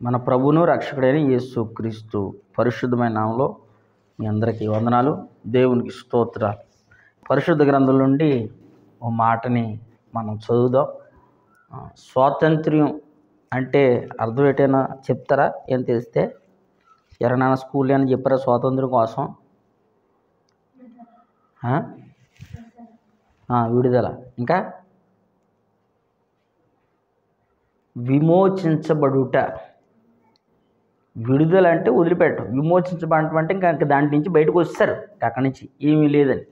మన ప్రభువును రక్షకుడైన యేసుక్రీస్తు పరిశుద్ధమైన నామములో మీ అందరికీ వందనాలు. దేవునికి స్తోత్రాలు. పరిశుద్ధ గ్రంథం నుండి ఓ మాటని మనం చదువుదాం. స్వాతంత్ర్యం అంటే అర్థం ఏంటైనా చెప్తారా? ఏం తెలిస్తే ఎవరైనా స్కూల్ అని చెప్పారా? స్వాతంత్ర్యం కోసం విడుదల, ఇంకా విమోచించబడుట. విడుదల అంటే వదిలిపెట్టడం, విమోచించబడటం అంటే ఇంకా దాంట్ నుంచి బయటకు వస్తారు, అక్కడి నుంచి ఏమీ లేదని.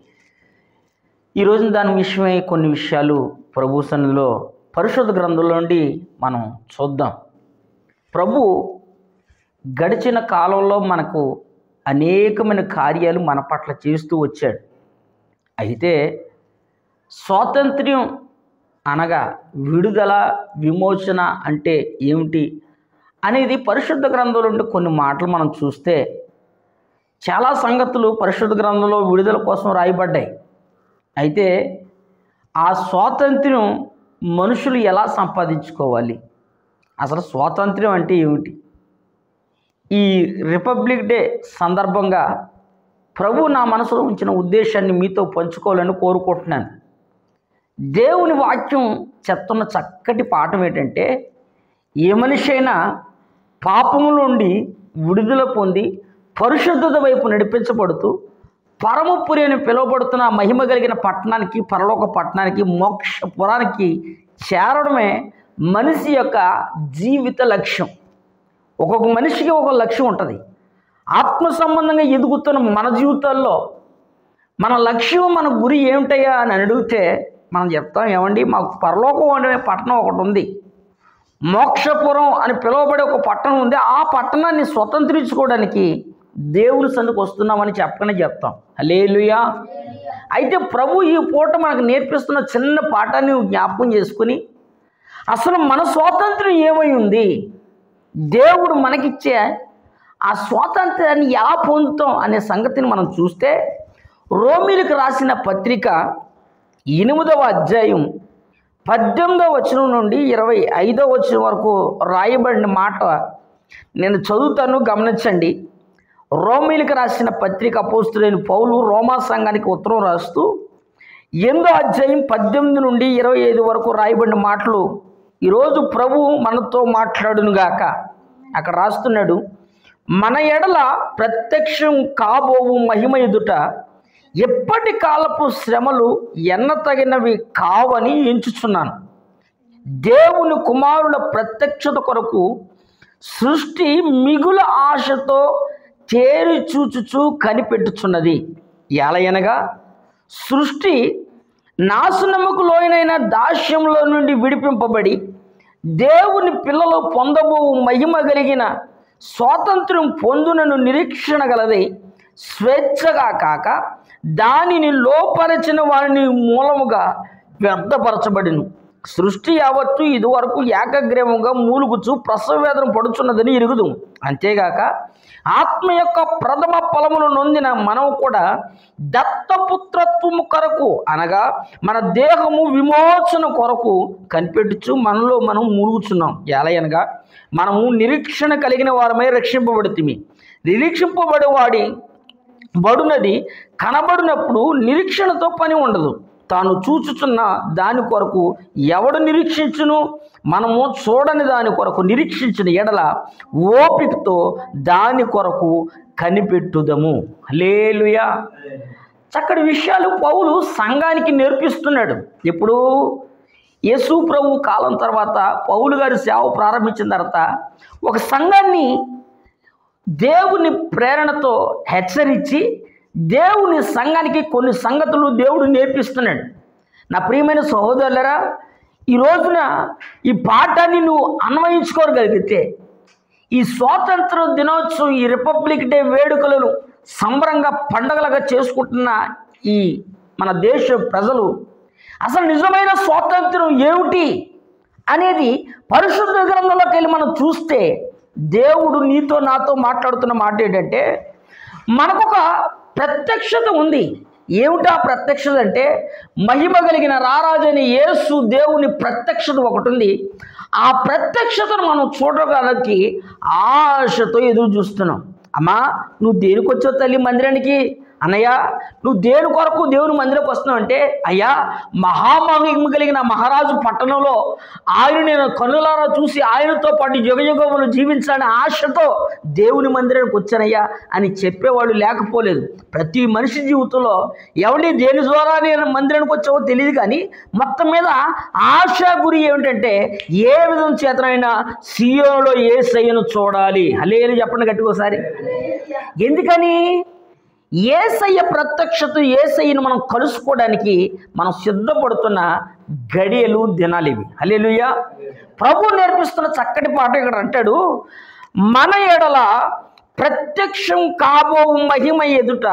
ఈరోజు దాని విషయమై కొన్ని విషయాలు ప్రభు సన్నిధిలో పరిశుద్ధ గ్రంథంలో నుండి మనం చూద్దాం. ప్రభు గడిచిన కాలంలో మనకు అనేకమైన కార్యాలు మన పట్ల చేస్తూ వచ్చాడు. అయితే స్వాతంత్ర్యం అనగా విడుదల, విమోచన అంటే ఏమిటి అనేది పరిశుద్ధ గ్రంథంలో ఉండే కొన్ని మాటలు మనం చూస్తే చాలా సంగతులు పరిశుద్ధ గ్రంథంలో విడుదల కోసం రాయబడ్డాయి. అయితే ఆ స్వాతంత్ర్యం మనుషులు ఎలా సంపాదించుకోవాలి, అసలు స్వాతంత్ర్యం అంటే ఏమిటి? ఈ రిపబ్లిక్ డే సందర్భంగా ప్రభు నా మనసులో ఉంచిన ఉద్దేశాన్ని మీతో పంచుకోవాలని కోరుకుంటున్నాను. దేవుని వాక్యం చెప్తున్న చక్కటి పాఠం ఏంటంటే, ఏ మనిషి అయినా పాపము నుండి విడుదల పొంది పరిశుద్ధత వైపు నడిపించబడుతూ పరమపురి అని పిలువబడుతున్న మహిమ కలిగిన పట్టణానికి, పరలోక పట్టణానికి, మోక్షపురానికి చేరడమే మనిషి యొక్క జీవిత లక్ష్యం. ఒక్కొక్క మనిషికి ఒక లక్ష్యం ఉంటుంది. ఆత్మ సంబంధంగా ఎదుగుతున్న మన జీవితాల్లో మన లక్ష్యం, మన గురి ఏమిటయ్యా అని అడిగితే మనం చెప్తాం, ఏమండి మాకు పరలోకం అనే పట్టణం ఒకటి ఉంది, మోక్షపురం అని పిలువబడే ఒక పట్టణం ఉంది, ఆ పట్టణాన్ని స్వతంత్రించుకోవడానికి దేవుని సన్నిధికి వస్తున్నామని చెప్పకనే చెప్తాం. హల్లెలూయా. అయితే ప్రభు ఈ పూట మనకు నేర్పిస్తున్న చిన్న పాఠాన్ని జ్ఞాపకం చేసుకుని అసలు మన స్వాతంత్ర్యం ఏమై ఉంది, దేవుడు మనకిచ్చే ఆ స్వాతంత్ర్యాన్ని ఎలా పొందుతాం అనే సంగతిని మనం చూస్తే, రోమీలకు రాసిన పత్రిక 8వ అధ్యాయం 18వ వచనం నుండి 25వ వచనం వరకు రాయబడిన మాట నేను చదువుతాను, గమనించండి. రోమీలకు రాసిన పత్రిక అపోస్తులైన పౌలు రోమా సంఘానికి ఉత్తరం రాస్తూ 8వ అధ్యాయం 18 నుండి 25 వరకు రాయబడిన మాటలు ఈరోజు ప్రభు మనతో మాట్లాడునుగాక. అక్కడ రాస్తున్నాడు, మన ఎడల ప్రత్యక్షం కాబోవు మహిమ ఎదుట ఎప్పటి కాలపు శ్రమలు ఎన్నతగినవి కావని ఎంచుచున్నాను. దేవుని కుమారుల ప్రత్యక్షత కొరకు సృష్టి మిగుల ఆశతో తేరి చూచుచూ కనిపెట్టుచున్నది. ఎలయనగా సృష్టి నాశనముకు లోనైన దాస్యంలో నుండి విడిపింపబడి దేవుని పిల్లలు పొందబోవు మహిమ కలిగిన స్వాతంత్ర్యం పొందునను నిరీక్షణ గలది. స్వేచ్ఛగా కాక దానిని లోపరచిన వారిని మూలముగా వ్యర్థపరచబడిను. సృష్టి యావత్తు ఇదివరకు ఏకగ్రీవంగా మూలుగుచు ప్రసవ వేదన పడుచున్నదని ఎరుగుదు. అంతేగాక ఆత్మ యొక్క ప్రథమ ఫలములు నొందిన మనము కూడా దత్తపుత్రత్వము కొరకు అనగా మన దేహము విమోచన కొరకు కనిపెట్టుచు మనలో మనం మూలుగుచున్నాం. ఎలయనగా మనము నిరీక్షణ కలిగిన వారమై రక్షింపబడితిమి. నిరీక్షింపబడేవాడి బడునది కనబడినప్పుడు నిరీక్షణతో పని ఉండదు. తాను చూచుచున్న దాని కొరకు ఎవడు నిరీక్షించును? మనము చూడని దాని కొరకు నిరీక్షించిన ఎడల ఓపికతో దాని కొరకు కనిపెట్టుదము. హల్లెలూయా. చక్కటి విషయాలు పౌలు సంఘానికి నేర్పిస్తున్నాడు. ఇప్పుడు యేసు ప్రభు కాలం తర్వాత పౌలు గారి సేవ ప్రారంభించిన తర్వాత ఒక సంఘాన్ని దేవుని ప్రేరణతో హెచ్చరించి దేవుని సంఘానికి కొన్ని సంగతులు దేవుడు నేర్పిస్తున్నాడు. నా ప్రియమైన సహోదరులరా, ఈ రోజున ఈ పాఠాన్ని నువ్వు అన్వయించుకోగలిగితే ఈ స్వాతంత్ర దినోత్సవం, ఈ రిపబ్లిక్ డే వేడుకలను సంబరంగా పండగలుగా చేసుకుంటున్న ఈ మన దేశ ప్రజలు అసలు నిజమైన స్వాతంత్రం ఏమిటి అనేది పరిశుద్ధ గ్రంథంలోకి వెళ్ళి మనం చూస్తే దేవుడు నీతో నాతో మాట్లాడుతున్న మాట ఏంటంటే, మనకొక ప్రత్యక్షత ఉంది. ఏమిటా ప్రత్యక్షత అంటే మహిమ కలిగిన రారాజని యేసు దేవుని ప్రత్యక్షత ఒకటి ఉంది. ఆ ప్రత్యక్షతను మనం చూడడానికి ఆశతో ఎదురు చూస్తున్నాం. అమ్మా, నువ్వు దేనికి వచ్చావు తల్లి మందిరానికి? అన్నయ్య, నువ్వు దేని కొరకు దేవుని మందిరంకి వస్తున్నావు అంటే, అయ్యా, మహామహిమ కలిగిన మహారాజు పట్టణంలో ఆయన నేను కన్నులారా చూసి ఆయనతో పాటు యుగయుగములు జీవించాలని ఆశతో దేవుని మందిరానికి వచ్చానయ్యా అని చెప్పేవాళ్ళు లేకపోలేదు. ప్రతి మనిషి జీవితంలో ఎవరి దేని ద్వారా నేను మందిరానికి వచ్చావో తెలియదు, కానీ మొత్తం మీద ఆశ గురి ఏమిటంటే ఏ విధం చేతనైనా సీయోనులో యేసయ్యను చూడాలి. హల్లెలూయా చెప్పండి గట్టిగా ఒకసారి. ఎందుకని? యేసయ్య ప్రత్యక్షత, యేసయ్యను మనం కలుసుకోవడానికి మనం సిద్ధపడుతున్న గడియలు, దినాలు ఇవి. హల్లెలూయా. ప్రభు నేర్పిస్తున్న చక్కటి పాట ఇక్కడ అంటాడు, మన ఎడల ప్రత్యక్షం కాబో మహిమ ఎదుట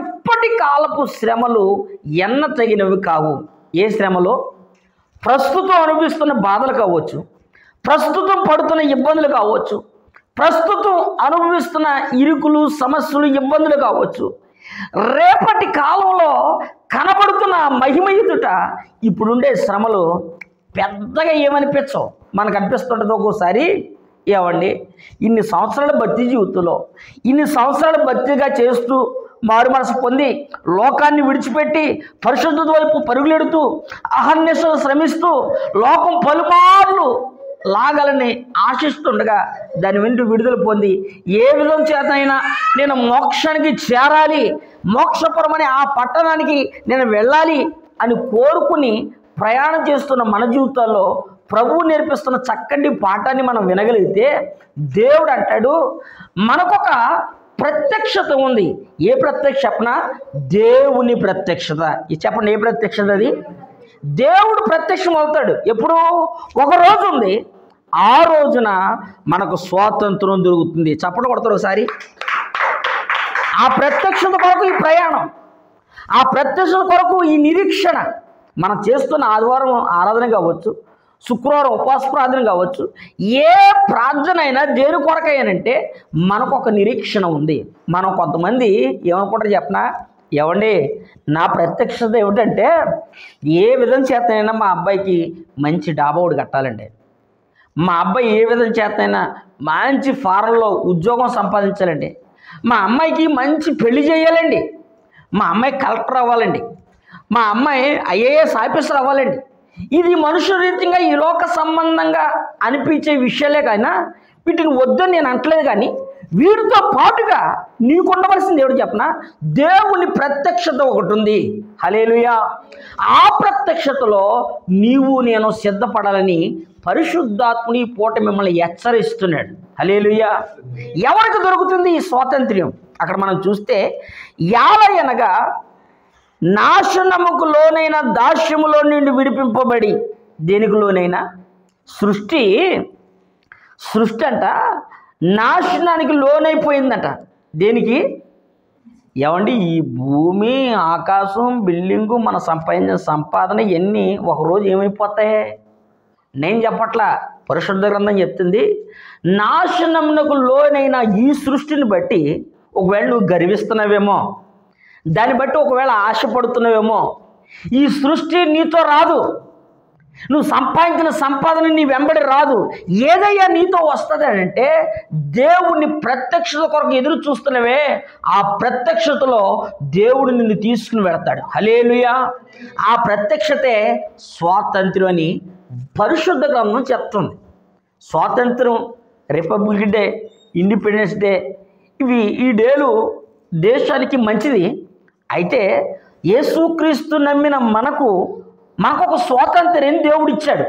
ఎప్పటి కాలపు శ్రమలు ఎన్న తగినవి కావు. ఏ శ్రమలో? ప్రస్తుతం అనుభవిస్తున్న బాధలు కావచ్చు, ప్రస్తుతం పడుతున్న ఇబ్బందులు కావచ్చు, ప్రస్తుతం అనుభవిస్తున్న ఇరుకులు, సమస్యలు, ఇబ్బందులు కావచ్చు. రేపటి కాలంలో కనబడుతున్న మహిమ ఎదుట ఇప్పుడుండే శ్రమలు పెద్దగా ఏమనిపించవు. మనకు అనిపిస్తుంటుంది ఒక్కోసారి, ఏమండి ఇన్ని సంవత్సరాల భక్తి జీవితంలో, ఇన్ని సంవత్సరాల భక్తిగా చేస్తూ మారు మనసు పొంది లోకాన్ని విడిచిపెట్టి పరిశుద్ధత వైపు పరుగులెడుతూ అహర్నిశలు శ్రమిస్తూ లోకం పలుమార్లు లాగాలని ఆశిస్తుండగా దాని వెంట విడుదల పొంది ఏ విధం చేతనైనా నేను మోక్షానికి చేరాలి, మోక్షపురమనే ఆ పట్టణానికి నేను వెళ్ళాలి అని కోరుకుని ప్రయాణం చేస్తున్న మన జీవితాల్లో ప్రభువు నేర్పిస్తున్న చక్కటి పాఠాన్ని మనం వినగలిగితే దేవుడు అంటాడు, మనకొక ప్రత్యక్షత ఉంది. ఏ ప్రత్యక్షన? దేవుని ప్రత్యక్షత. ఇది చెప్పండి, ఏ ప్రత్యక్షత అది? దేవుడు ప్రత్యక్షం అవుతాడు. ఎప్పుడు? ఒక రోజు ఉంది, ఆ రోజున మనకు స్వాతంత్రం దొరుకుతుంది. చప్పట్లు కొడతారు ఒకసారి. ఆ ప్రత్యక్షత కొరకు ఈ ప్రయాణం, ఆ ప్రత్యక్షత కొరకు ఈ నిరీక్షణ. మనం చేస్తున్న ఆదివారం ఆరాధన కావచ్చు, శుక్రవారం ఉపవాస ప్రార్థన కావచ్చు, ఏ ప్రార్థన అయినా దేని కొరకయ్యానంటే మనకు ఒక నిరీక్షణ ఉంది. మనం కొంతమంది ఏమనుకుంటారు చెప్పనా, ఏమండి నా ప్రత్యక్షత ఏమిటంటే ఏ విధం చేతనైనా మా అబ్బాయికి మంచి డాబా ఒకటి కట్టాలండి, మా అబ్బాయి ఏ విధం చేతనైనా మంచి ఫారంలో ఉద్యోగం సంపాదించాలండి, మా అమ్మాయికి మంచి పెళ్లి చేయాలండి, మా అమ్మాయి కలెక్టర్ అవ్వాలండి, మా అమ్మాయి ఐఏఎస్ ఆఫీసర్ అవ్వాలండి. ఇది మనుషురీత్యంగా ఈ లోక సంబంధంగా అనిపించే విషయాలే కానీ వీటిని వద్దని నేను అంటలేదు. కానీ వీటితో పాటుగా నీకు ఉండవలసింది ఏమిటి చెప్పనా, దేవుని ప్రత్యక్షత ఒకటి ఉంది. హల్లెలూయా. ఆ ప్రత్యక్షతలో నీవు నేను సిద్ధపడాలని పరిశుద్ధాత్ముని పూట మిమ్మల్ని హెచ్చరిస్తున్నాడు. హల్లెలూయా. ఎవరికి దొరుకుతుంది ఈ స్వాతంత్ర్యం? అక్కడ మనం చూస్తే యాలయనగా నాశనముకు లోనైన దాస్యములో నుండి విడిపింపబడి, దేనికి లోనైనా? సృష్టి అంట నాశనానికి లోనైపోయిందట. దేనికి? ఏమండి ఈ భూమి, ఆకాశం, బిల్డింగు, మన సంపాదించిన సంపాదన ఇవన్నీ ఒకరోజు ఏమైపోతాయి? నేను చెప్పట్లా, పరిశుద్ధ గ్రంథం చెప్తుంది. నాశనమునకు లోనైన ఈ సృష్టిని బట్టి ఒకవేళ నువ్వు గర్విస్తున్నావేమో, దాన్ని బట్టి ఒకవేళ ఆశపడుతున్నావేమో, ఈ సృష్టి నీతో రాదు, నువ్వు సంపాదించిన సంపాదన నీ వెంబడి రాదు. ఏదయ్యా నీతో వస్తుంది అంటే దేవుని ప్రత్యక్షత కొరకు ఎదురు చూస్తున్నవే, ఆ ప్రత్యక్షతలో దేవుడు నిన్ను తీసుకుని వెళతాడు. హల్లెలూయా. ఆ ప్రత్యక్షతే స్వాతంత్ర్యం అని పరిశుద్ధ గ్రంథం చెప్తుంది. స్వాతంత్రం, రిపబ్లిక్ డే, ఇండిపెండెన్స్ డే, ఇవి ఈ డేలు దేశానికి మంచిది. అయితే యేసుక్రీస్తు నమ్మిన మనకు ఒక స్వాతంత్ర్యం దేవుడిచ్చాడు.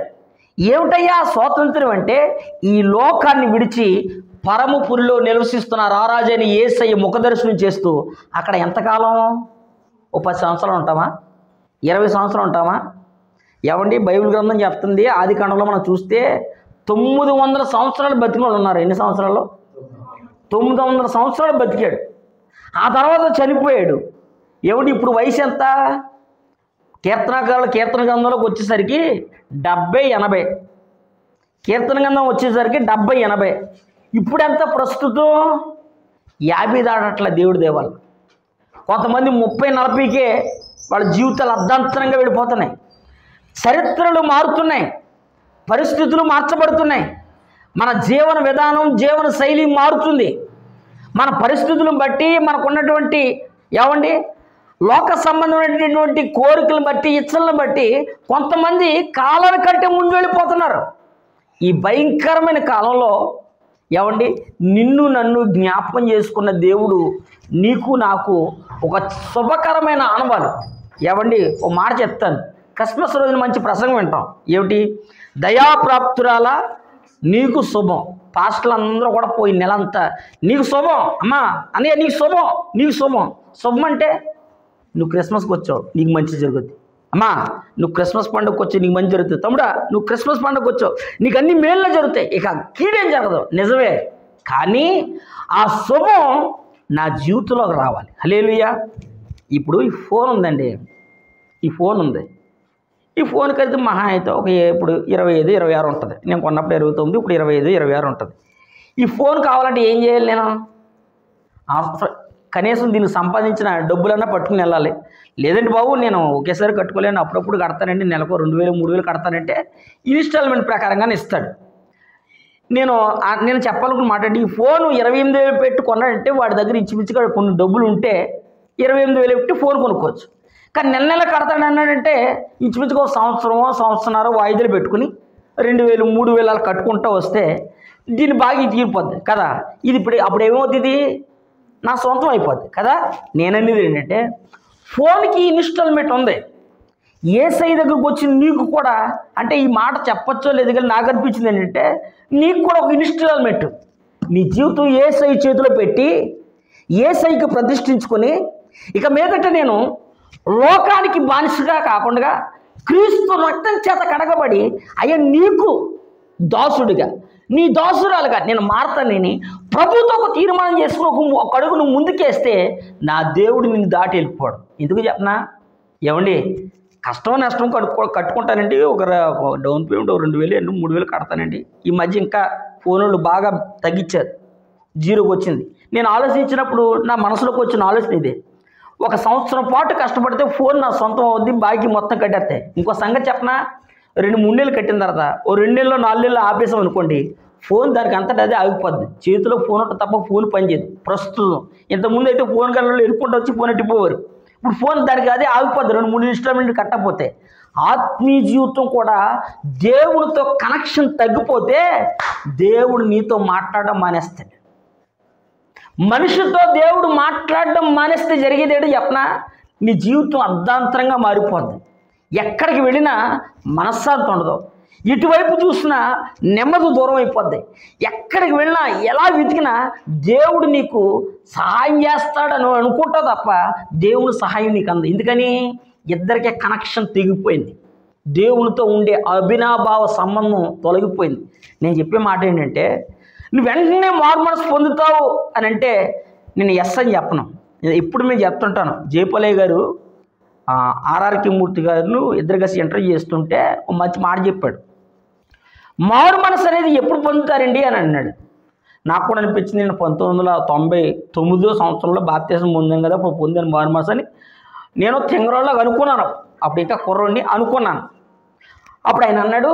ఏమిటయ్యా స్వాతంత్ర్యం అంటే ఈ లోకాన్ని విడిచి పరమపురిలో నివసిస్తున్న రారాజైన యేసయ్య ముఖదర్శనం చేస్తూ అక్కడ ఎంతకాలం? ఓ 10 సంవత్సరాలు ఉంటామా? 20 సంవత్సరాలు ఉంటామా? ఏమండి బైబిల్ గ్రంథం చెప్తుంది, ఆది కాండంలో మనం చూస్తే 900 సంవత్సరాలు బతికిన వాళ్ళు ఉన్నారు. ఎన్ని సంవత్సరాలు? 900 సంవత్సరాలు బతికాడు. ఆ తర్వాత చనిపోయాడు. ఏమిటి ఇప్పుడు వయసు ఎంత? కీర్తన గ్రంథంలోకి వచ్చేసరికి 70-80, కీర్తన గ్రంథం వచ్చేసరికి 70-80. ఇప్పుడు ఎంత ప్రస్తుతం? 50 దాటట్ల దేవుడి దేవాలు. కొంతమంది 30-40కే వాళ్ళ జీవితాలు అర్ధాంతరంగా వెళ్ళిపోతున్నాయి. చరిత్రలు మారుతున్నాయి, పరిస్థితులు మార్చబడుతున్నాయి, మన జీవన విధానం జీవన శైలి మారుతుంది. మన పరిస్థితులను బట్టి మనకున్నటువంటి లోక సంబంధమైనటువంటి కోరికలను బట్టి ఇచ్చలను బట్టి కొంతమంది కాలం కంటే ముందు వెళ్ళిపోతున్నారు. ఈ భయంకరమైన కాలంలో నిన్ను నన్ను జ్ఞాపకం చేసుకున్న దేవుడు నీకు నాకు ఒక శుభకరమైన ఆనవాలు. ఒక మాట చెప్తాను. క్రిస్మస్ రోజున మంచి ప్రసంగం వింటాం. ఏమిటి? దయాప్రాప్తురాల నీకు శుభం. పాస్టర్లు అందరూ కూడా పోయి నెలంతా నీకు శుభం అమ్మా, అన్నయ్య నీకు శుభం, నీకు శుభం. శుభం అంటే నువ్వు క్రిస్మస్కి వచ్చావు నీకు మంచి జరుగుద్ది. అమ్మా నువ్వు క్రిస్మస్ పండుగకు వచ్చి నీకు మంచి జరుగుతుంది. తమ్ముడా నువ్వు క్రిస్మస్ పండుగకు వచ్చావు నీకు అన్ని మేళ్ళే జరుగుతాయి, ఇక కీడేం జరగదు. నిజమే, కానీ ఆ శుభం నా జీవితంలోకి రావాలి. హల్లెలూయా. ఇప్పుడు ఈ ఫోన్ ఉందండి, ఈ ఫోన్ ఉంది. ఈ ఫోన్కి అయితే మహా అయితే ఇప్పుడు 25-26 ఉంటుంది. నేను కొన్నప్పుడు 29, ఇప్పుడు 25-26 ఉంటుంది. ఈ ఫోన్ కావాలంటే ఏం చేయాలి? నేను కనీసం దీన్ని సంపాదించిన డబ్బులన్నా పట్టుకుని వెళ్ళాలి. లేదంటే బాబు నేను ఒకేసారి కట్టుకోలేను, అప్పుడప్పుడు కడతానండి, నెలకు 2000-3000 కడతానంటే ఇన్స్టాల్మెంట్ ప్రకారంగానే ఇస్తాడు. నేను చెప్పాలనుకున్న మాట అంటే ఈ ఫోన్ 28,000 పెట్టి కొన్నాడంటే వాడి దగ్గర ఇంచుమించుగా కొన్ని డబ్బులు ఉంటే 28,000 పెట్టి ఫోన్ కొనుక్కోవచ్చు. కానీ నెల కడతాడు అన్నాడంటే ఇంచుమించుగా సంవత్సరం వాయిదాలు పెట్టుకుని 2,000-3,000 అలా కట్టుకుంటూ వస్తే దీన్ని బాగా తీరిపోద్ది కదా. ఇది అప్పుడు ఏమవుతుంది? నా సొంతం అయిపోద్ది కదా. నేననేది ఏంటంటే ఫోన్కి ఇన్స్టాల్మెంట్ ఉంది. యేసయ్య దగ్గరకు వచ్చి నీకు కూడా, అంటే ఈ మాట చెప్పచ్చో లేదు కానీ నాకు అనిపించింది ఏంటంటే నీకు కూడా ఒక ఇన్స్టాల్మెంట్. నీ జీవితం యేసయ్య చేతిలో పెట్టి యేసయ్యకి ప్రతిష్ఠించుకొని ఇక మీదట నేను లోకానికి బానిసగా కాకుండా క్రీస్తు రక్తం చేత కడగబడి నీకు దాసుడిగా, నీ దాసురాలుగా నేను మారతానని ప్రభుతో ఒక తీర్మానం చేసుకుని ఒక అడుగు నువ్వు ముందుకేస్తే నా దేవుడు నిన్ను దాటి వెళ్ళిపోవడం. ఎందుకు చెప్పనా? కష్టం నష్టం కట్టుకుంటానండి. ఒక డౌన్ పేమెంట్ 2,000-3,000 కడతానండి. ఈ మధ్య ఇంకా ఫోన్ వాళ్ళు బాగా తగ్గించారు, 0కి వచ్చింది. నేను ఆలోచించినప్పుడు నా మనసులోకి వచ్చిన ఆలోచన ఇదే. 1 సంవత్సరం పాటు కష్టపడితే ఫోన్ నా సొంతం అవుద్ది, బాకీ మొత్తం కట్టేస్తాయి. ఇంకో సంగతి చెప్పనా? 2-3 నెలలు కట్టిన తర్వాత 2 నెలలు 4 నెలలు ఆపేసాం అనుకోండి, ఫోన్ దానికి అంతటా అదే ఆగిపోద్ది. చేతిలో ఫోన్ ఉంటే తప్ప ఫోన్ పనిచేయదు. ప్రస్తుతం ఇంతకుముందు అయితే ఫోన్ కళ్ళలో ఎరుక్కుంటూ వచ్చి ఫోన్ ఎట్టిపోవారు. ఇప్పుడు ఫోన్ దానికి అదే ఆగిపోద్ది 2-3 ఇన్స్టాల్మెంట్ కట్టకపోతే. ఆత్మీయ జీవితం కూడా దేవునితో కనెక్షన్ తగ్గిపోతే దేవుడు నీతో మాట్లాడడం మానేస్తాడు. మనిషితో దేవుడు మాట్లాడడం మానేస్తే జరిగేది ఏంటో చెప్పనా? నీ జీవితం అర్ధాంతరంగా మారిపోద్ది. ఎక్కడికి వెళ్ళినా మనశ్శాంతి ఉండదు, ఇటువైపు చూసినా నెమ్మది దూరం అయిపోద్ది. ఎక్కడికి వెళ్ళినా ఎలా వెతికినా దేవుడు నీకు సహాయం చేస్తాడని అనుకుంటావు తప్ప దేవుని సహాయం నీకు అందదు. ఎందుకని? ఇద్దరికే కనెక్షన్ తెగిపోయింది, దేవునితో ఉండే అభినాభావ సంబంధం తొలగిపోయింది. నేను చెప్పే మాట ఏంటంటే నువ్వు వెంటనే మారుమనసు పొందుతావు అని అంటే నేను ఎస్ అని చెప్పను. ఇప్పుడు నేను చెప్తుంటాను. జయపలయ్య గారు ఆర్ఆర్కే మూర్తి గారు ఇద్దరు కలిసి ఇంటర్వ్యూ చేస్తుంటే ఒక మంచి మాట చెప్పాడు. మారు మనసు అనేది ఎప్పుడు పొందుతారండి అని అన్నాడు. నాకు కూడా అనిపించింది, నేను 1999 సంవత్సరంలో బాప్తిసం పొందాను కదా, ఇప్పుడు పొందాను మారు మనసు అని. నేను తెంగరోళ్ళగా అనుకున్నాను, అప్పుడు ఇంకా కుర్రోడిని అనుకున్నాను. అప్పుడు ఆయన అన్నాడు,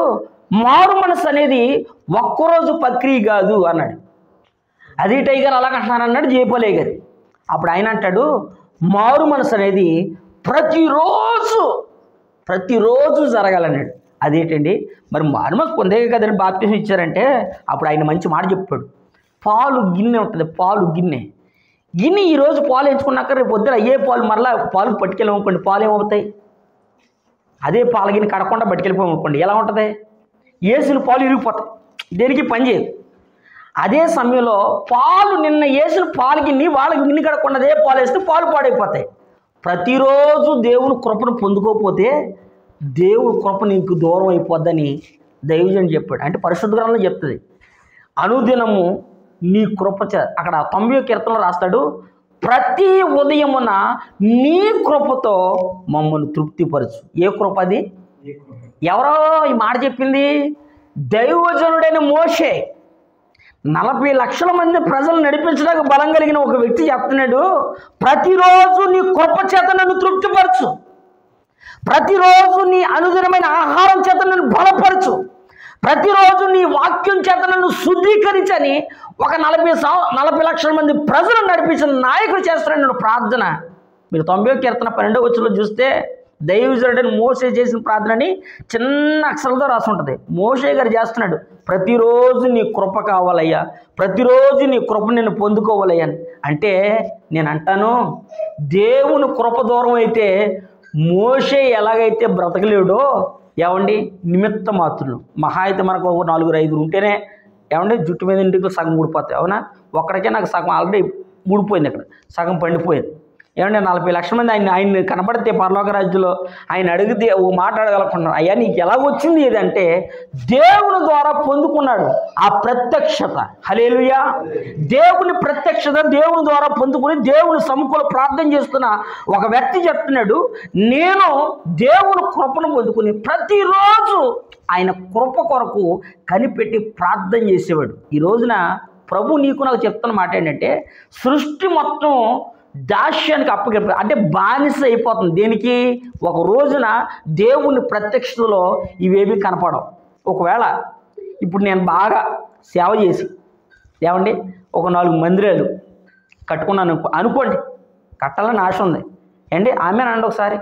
మారు మనసు అనేది ఒక్కరోజు ప్రక్రియ కాదు అన్నాడు. అది టైగర్ అలాగ అంటున్నాను అన్నాడు జయపలయ్య గారు. అప్పుడు ఆయన అంటాడు, మారు మనసు అనేది ప్రతిరోజు జరగాలన్నాడు. అదేంటండి మరి మారు మనసు పొందే కదండి బాప్తిసం ఇచ్చారంటే అప్పుడు ఆయన మంచి మాట చెప్పాడు. పాలు గిన్నె ఉంటుంది, పాలు గిన్నె ఈరోజు పాలు ఎంచుకున్నాక రేపు పొద్దున అయ్యే పాలు మరలా పాలు పట్టుకెళ్ళమనుకోండి, పాలు ఏమవుతాయి? అదే పాల గిన్నె కడకుండా పట్టుకెళ్ళిపోమనుకోండి, ఎలా ఉంటుంది? ఏసిన పాలు ఇరిగిపోతాయి, దేనికి పని చేయదు. అదే సమయంలో పాలు నిన్న వేసిన పాలు గిన్నె వాళ్ళకి గిన్నె కడకుండా అదే పాలు వేస్తే పాలు పాడైపోతాయి. ప్రతిరోజు దేవుని కృపను పొందుకోకపోతే దేవుడి కృప నీకు దూరం అయిపోద్దని దైవజనుడు చెప్పాడు. అంటే పరిశుద్ధ గ్రంథంలో చెప్తుంది, అనుదినము నీ కృప అక్కడ 90వ కీర్తనలో రాస్తాడు, ప్రతి ఉదయమున నీ కృపతో మమ్మల్ని తృప్తిపరచు. ఏ కృప అది? ఎవరో ఈ మాట చెప్పింది? దైవజనుడైన మోషే. 40 లక్షల మంది ప్రజలు నడిపించడానికి బలం కలిగిన ఒక వ్యక్తి చెప్తున్నాడు, ప్రతిరోజు నీ కృప చేత నన్ను తృప్తిపరచు, ప్రతిరోజు నీ అనుదినమైన ఆహారం చేత నన్ను బలపరచు, ప్రతిరోజు నీ వాక్యం చేత నన్ను శుద్ధీకరించని ఒక 40 లక్షల మంది ప్రజలు నడిపించిన నాయకుడు చేస్తున్నాడు నేను ప్రార్థన. మీరు 90వ కీర్తన 12వ వచనంలో చూస్తే దైవజనుడైన మోషే చేసిన ప్రార్థనని చిన్న అక్షరాలతో రాసి ఉంటుంది. మోషే గారు చేస్తున్నాడు, ప్రతిరోజు నీ కృప కావాలయ్యా, ప్రతిరోజు నీ కృప నేను పొందుకోవాలయ్యా అంటే నేను అంటాను, దేవుని కృప దూరం అయితే మోషే ఎలాగైతే బ్రతకలేడో ఏమండి, నిమిత్త మాత్రులు మహా అయితే మనకు ఒక 4-5 ఉంటేనే ఏమండి జుట్టు మీద ఇంటికి సగం ఊడిపోతాయి. అవునా? ఒక్కడికే నాకు సగం ఆల్రెడీ ఊడిపోయింది, అక్కడ సగం పండిపోయింది. ఏమంటే 40 లక్షల మంది ఆయన కనబడితే పరలోక రాజ్యంలో ఆయన అడిగితే ఓ మాట అడగలుగుతున్నాడు, అయ్యా నీకు ఎలా వచ్చింది ఏదంటే దేవుని ద్వారా పొందుకున్నాడు ఆ ప్రత్యక్షత. హల్లెలూయా! దేవుని ప్రత్యక్షత దేవుని ద్వారా పొందుకుని దేవుని సముఖంలో ప్రార్థన చేస్తున్న ఒక వ్యక్తి చెప్తున్నాడు, నేను దేవుని కృపను పొందుకుని ప్రతిరోజు ఆయన కృప కొరకు కనిపెట్టి ప్రార్థన చేసేవాడు. ఈ రోజున ప్రభు నీకు నాకు చెప్తున్న మాట ఏంటంటే, సృష్టి మొత్తం దాస్యానికి అప్పగిప్ప అంటే బానిస అయిపోతుంది. దేనికి? ఒక రోజున దేవుని ప్రత్యక్షతలో ఇవేవి కనపడవు. ఒకవేళ ఇప్పుడు నేను బాగా సేవ చేసి ఏమండి ఒక 4 మందిరాలు కట్టుకున్నాను అనుకోండి, కట్టాలని ఆశ ఉంది అండి, ఆమెనండి ఒకసారి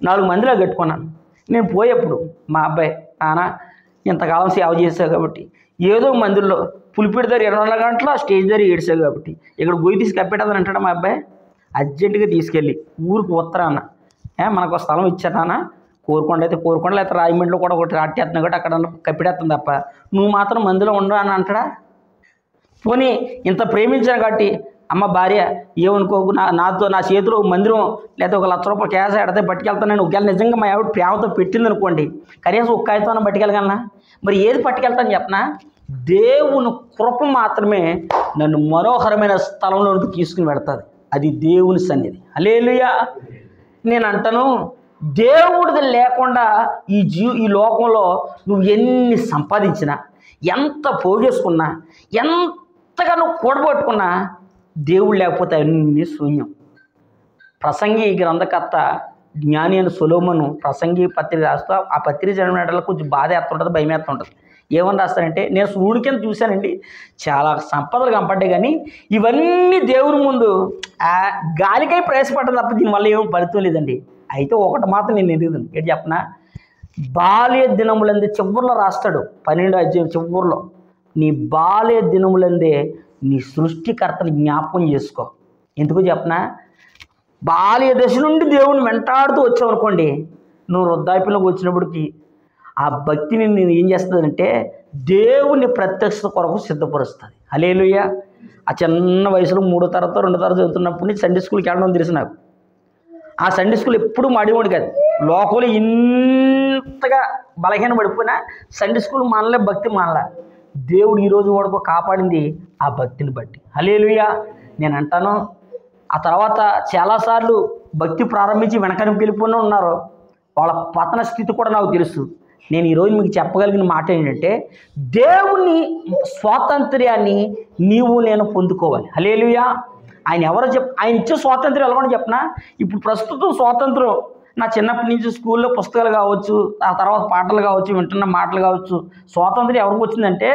4 మందిరాలు కట్టుకున్నాను. నేను పోయేప్పుడు మా అబ్బాయి, నాన్న ఇంతకాలం సేవ చేసావు కాబట్టి ఏదో మందిరంలో పులిపిడి దగ్గర 24 గంటల స్టేజ్ దగ్గర ఏడ్చావు కాబట్టి ఇక్కడ గొయ్యి తీసి కప్పెట్టదని అంటాడు మా అబ్బాయి. అర్జెంటుగా తీసుకెళ్ళి ఊరికి ఉత్తరాన్న మనకు ఒక స్థలం ఇచ్చానా, కోరుకొండ అయితే కోరుకొండ, లేకపోతే రాయమండ్రిలో కూడా ఒకటి రాట్టేస్తున్నావు కాబట్టి అక్కడ కప్పెట్టేస్తుంది తప్ప నువ్వు మాత్రం మందిలో ఉండు అని అంటాడా? పోనీ ఇంత ప్రేమించాను కాబట్టి అమ్మ భార్య ఏమనుకోకు, నాతో నా చేతిలో మందిరం లేకపోతే ఒక 1,00,000 రూపాయలు క్యాష్ ఆడితే పట్టుకెళ్తాను. ఒకవేళ నిజంగా మా ఆవిడ ప్రేమతో పెట్టింది అనుకోండి, కనీసం ఒక్క కాగితం పట్టుకెళ్ళగలనా? మరి ఏది పట్టుకెళ్తాను చెప్పనా? దేవుని కృప మాత్రమే నన్ను మనోహరమైన స్థలంలోకి తీసుకుని పెడతాది. అది దేవుని సన్నిధి. హల్లెలూయా! నేను అంటాను, దేవుడిది లేకుండా ఈ లోకంలో నువ్వు ఎన్ని సంపాదించినా, ఎంత పోగేసుకున్నా, ఎంతగా నువ్వు కూడబట్టుకున్నా, దేవుడు లేకపోతే అన్నీ శూన్యం. ప్రసంగి గ్రంథకర్త జ్ఞాని అయిన సొలొమోను ప్రసంగి పత్రిక రాస్తూ ఆ పత్రిక చదివినట్ల కొంచెం బాధ వేస్తుంటుంది, భయం వేస్తుంటుంది. ఏమని రాస్తారంటే, నేను సూర్యుడి కింద చూశానండి, చాలా సంపదలు కనపడ్డాయి, కానీ ఇవన్నీ దేవుని ముందు గాలికై ప్రయాసపడ్డది తప్ప దీనివల్ల ఏమో ఫలితం లేదండి. అయితే ఒకటి మాత్రం నేను ఎదుగుతాను, ఏంటి చెప్పనా? బాల్య దినములందే చివరిలో రాస్తాడు, 12వ అధ్యాయం చివరిలో, నీ బాల్య దినములందే నీ సృష్టికర్తని జ్ఞాపకం చేసుకో. ఎందుకు చెప్పనా? బాల్య దశ నుండి దేవుని వెంటాడుతూ వచ్చావు అనుకోండి, నువ్వు వృద్ధాప్యంలోకి వచ్చినప్పటికీ ఆ భక్తిని నేను ఏం చేస్తుందంటే దేవుని ప్రత్యక్షత కొరకు సిద్ధపరుస్తుంది. హల్లెలూయా! ఆ చిన్న వయసులో 3వ తరగతి 2వ తరగతి చదువుతున్నప్పుడు నుంచి సండే స్కూల్కి వెళ్ళడం తెలుసు నాకు. ఆ సండే స్కూల్ ఎప్పుడు మాడివాడు కాదు, లోకంలో ఇంతగా బలహీన పడిపోయినా సండే స్కూల్ మనలే, భక్తి మనలే. దేవుడు ఈరోజు వాడుకో కాపాడింది ఆ భక్తిని బట్టి. హల్లెలూయా! నేను అంటాను, ఆ తర్వాత చాలాసార్లు భక్తి ప్రారంభించి వెనకనికి వెళ్ళిపోయిన ఉన్నారు, వాళ్ళ పతన స్థితి కూడా నాకు తెలుసు. నేను ఈరోజు మీకు చెప్పగలిగిన మాట ఏంటంటే, దేవుని స్వాతంత్ర్యాన్ని నీవు నేను పొందుకోవాలి. హల్లెలూయా! ఆయన ఎవరో ఆయన ఇచ్చే స్వాతంత్ర్యం ఎలాగో చెప్పనా? ఇప్పుడు ప్రస్తుతం స్వాతంత్రం నా చిన్నప్పటి నుంచి స్కూల్లో పుస్తకాలు కావచ్చు, ఆ తర్వాత పాటలు కావచ్చు, వింటున్న మాటలు కావచ్చు, స్వాతంత్ర్యం ఎవరికి వచ్చిందంటే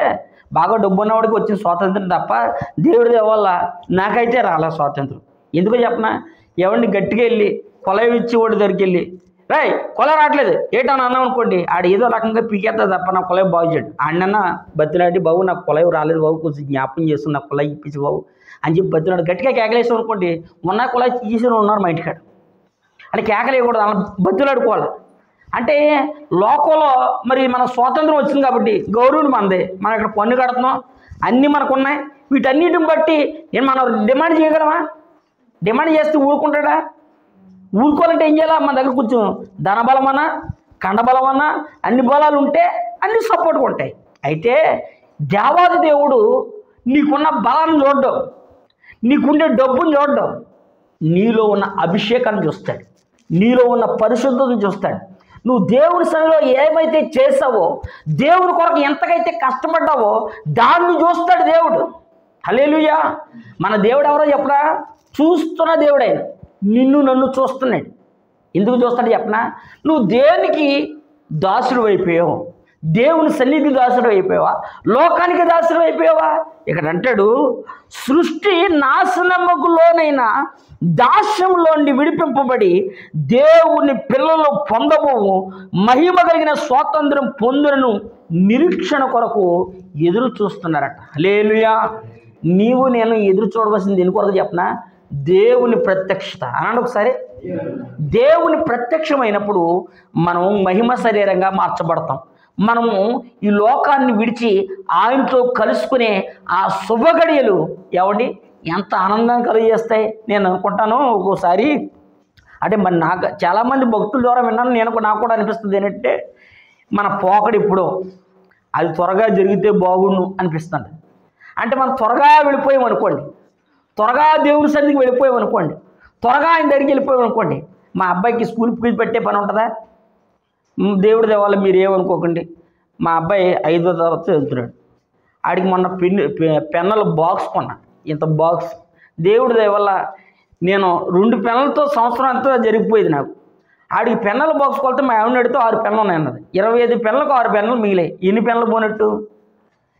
బాగా డబ్బు ఉన్నవాడికి వచ్చిన స్వాతంత్రం తప్ప దేవుడి వల్ల నాకైతే రాలే స్వాతంత్రం. ఎందుకో చెప్పనా? ఎవరిని గట్టిగా వెళ్ళి కొలవి ఇచ్చి వాడి దగ్గరికి వెళ్ళి రాయ్ కొల రావట్లేదు ఏటని అన్నాం అనుకోండి, ఆడు ఏదో రకంగా పీకేస్తా తప్ప నా కొలవి బాగు చేయడు. ఆడన్నా బతిలాడి, బాబు నాకు కొలవి రాలేదు బాబు, కొంచెం జ్ఞాపకం చేస్తుంది, నాకు కొలవి ఇప్పించి బాబు అని చెప్పి బతిలాడు. గట్టిగా కేకలేసాం అనుకోండి, మొన్న కొలవి తీసిన ఉన్నారు మా ఇంటికాడ అంటే కేకలేయకూడదు, అలా బతులాడుకోవాలి. అంటే లోకంలో మరి మన స్వాతంత్రం వచ్చింది కాబట్టి గౌరవం మనదే, మనం ఇక్కడ పన్ను కడుతున్నాం, అన్నీ మనకు ఉన్నాయి. వీటన్నిటిని బట్టి మనం డిమాండ్ చేయగలమా? డిమాండ్ చేస్తే ఊరుకుంటాడా? ఊరుకోవాలంటే ఏం చేయాలా? మన దగ్గర కొంచెం ధనబలం అన్నా కండబలం అన్నా అన్ని బలాలు ఉంటే అన్ని సపోర్ట్గా ఉంటాయి. అయితే దేవాది దేవుడు నీకున్న బలాన్ని చూడడం, నీకుండే డబ్బుని చూడడం, నీలో ఉన్న అభిషేకాన్ని చూస్తాడు, నీలో ఉన్న పరిశుద్ధతను చూస్తాడు, నువ్వు దేవుని సన్నిధిలో ఏమైతే చేసావో, దేవుని కొరకు ఎంతకైతే కష్టపడ్డావో దాన్ని చూస్తాడు దేవుడు. హల్లెలూయా. మన దేవుడు ఎవరో చెప్పరా? చూస్తున్న దేవుడు. ఆయన నిన్ను నన్ను చూస్తున్నాడు. ఎందుకు చూస్తాడు చెప్పనా? నువ్వు దేనికి దాసుడు అయిపోయావు? దేవుని సన్నిధి దాసుడు అయిపోయావా? లోకానికి దాసుడు అయిపోయావా? ఇక్కడ అంటాడు, సృష్టి నాశనముకు లోనైన దాస్యంలోండి విడిపింపబడి దేవుని పిల్లలు పొందబోవు మహిమ కలిగిన స్వాతంత్రం పొందును నిరీక్షణ కొరకు ఎదురు చూస్తున్నారట. హల్లెలూయా. నీవు నేను ఎదురు చూడవలసింది దేని కొరకు చెప్పనా? దేవుని ప్రత్యక్షత. అనండి ఒకసారి. దేవుని ప్రత్యక్షమైనప్పుడు మనం మహిమ శరీరంగా మార్చబడతాం. మనము ఈ లోకాన్ని విడిచి ఆయనతో కలుసుకునే ఆ శుభగడియలు ఏమండి ఎంత ఆనందం కలిగజేస్తాయి. నేను అనుకుంటాను ఒక్కోసారి, అంటే మరి నాకు చాలామంది భక్తుల ద్వారా విన్నాను, నాకు కూడా అనిపిస్తుంది ఏంటంటే, మన పోకడు ఇప్పుడు అది త్వరగా జరిగితే బాగుండు అనిపిస్తుంది. అంటే మనం త్వరగా వెళ్ళిపోయాం అనుకోండి, త్వరగా దేవుని సన్నిధికి వెళ్ళిపోయాం అనుకోండి, త్వరగా ఆయన దగ్గరికి వెళ్ళిపోయాం అనుకోండి, మా అబ్బాయికి స్కూల్ ఫీజు పెట్టే పని ఉంటుందా? దేవుడి దేవాల మీరు ఏమనుకోకండి, మా అబ్బాయి 5వ తరగతి చదువుతున్నాడు. ఆడికి మొన్న పెన్నుల బాక్స్ కొన్నా, ఇంత బాక్స్. దేవుడి దేవల్ల నేను 2 పెన్నులతో సంవత్సరం అంతా జరిగిపోయేది నాకు. ఆడికి పెన్నుల బాక్స్ కొలితే మా ఆవిడ అడిగితే 6 పెన్నులు ఉన్నాయన్నది. 25 పెన్నులకు 6 పెన్నులు మిగిలాయి. ఎన్ని పెన్నులు పోనట్టు?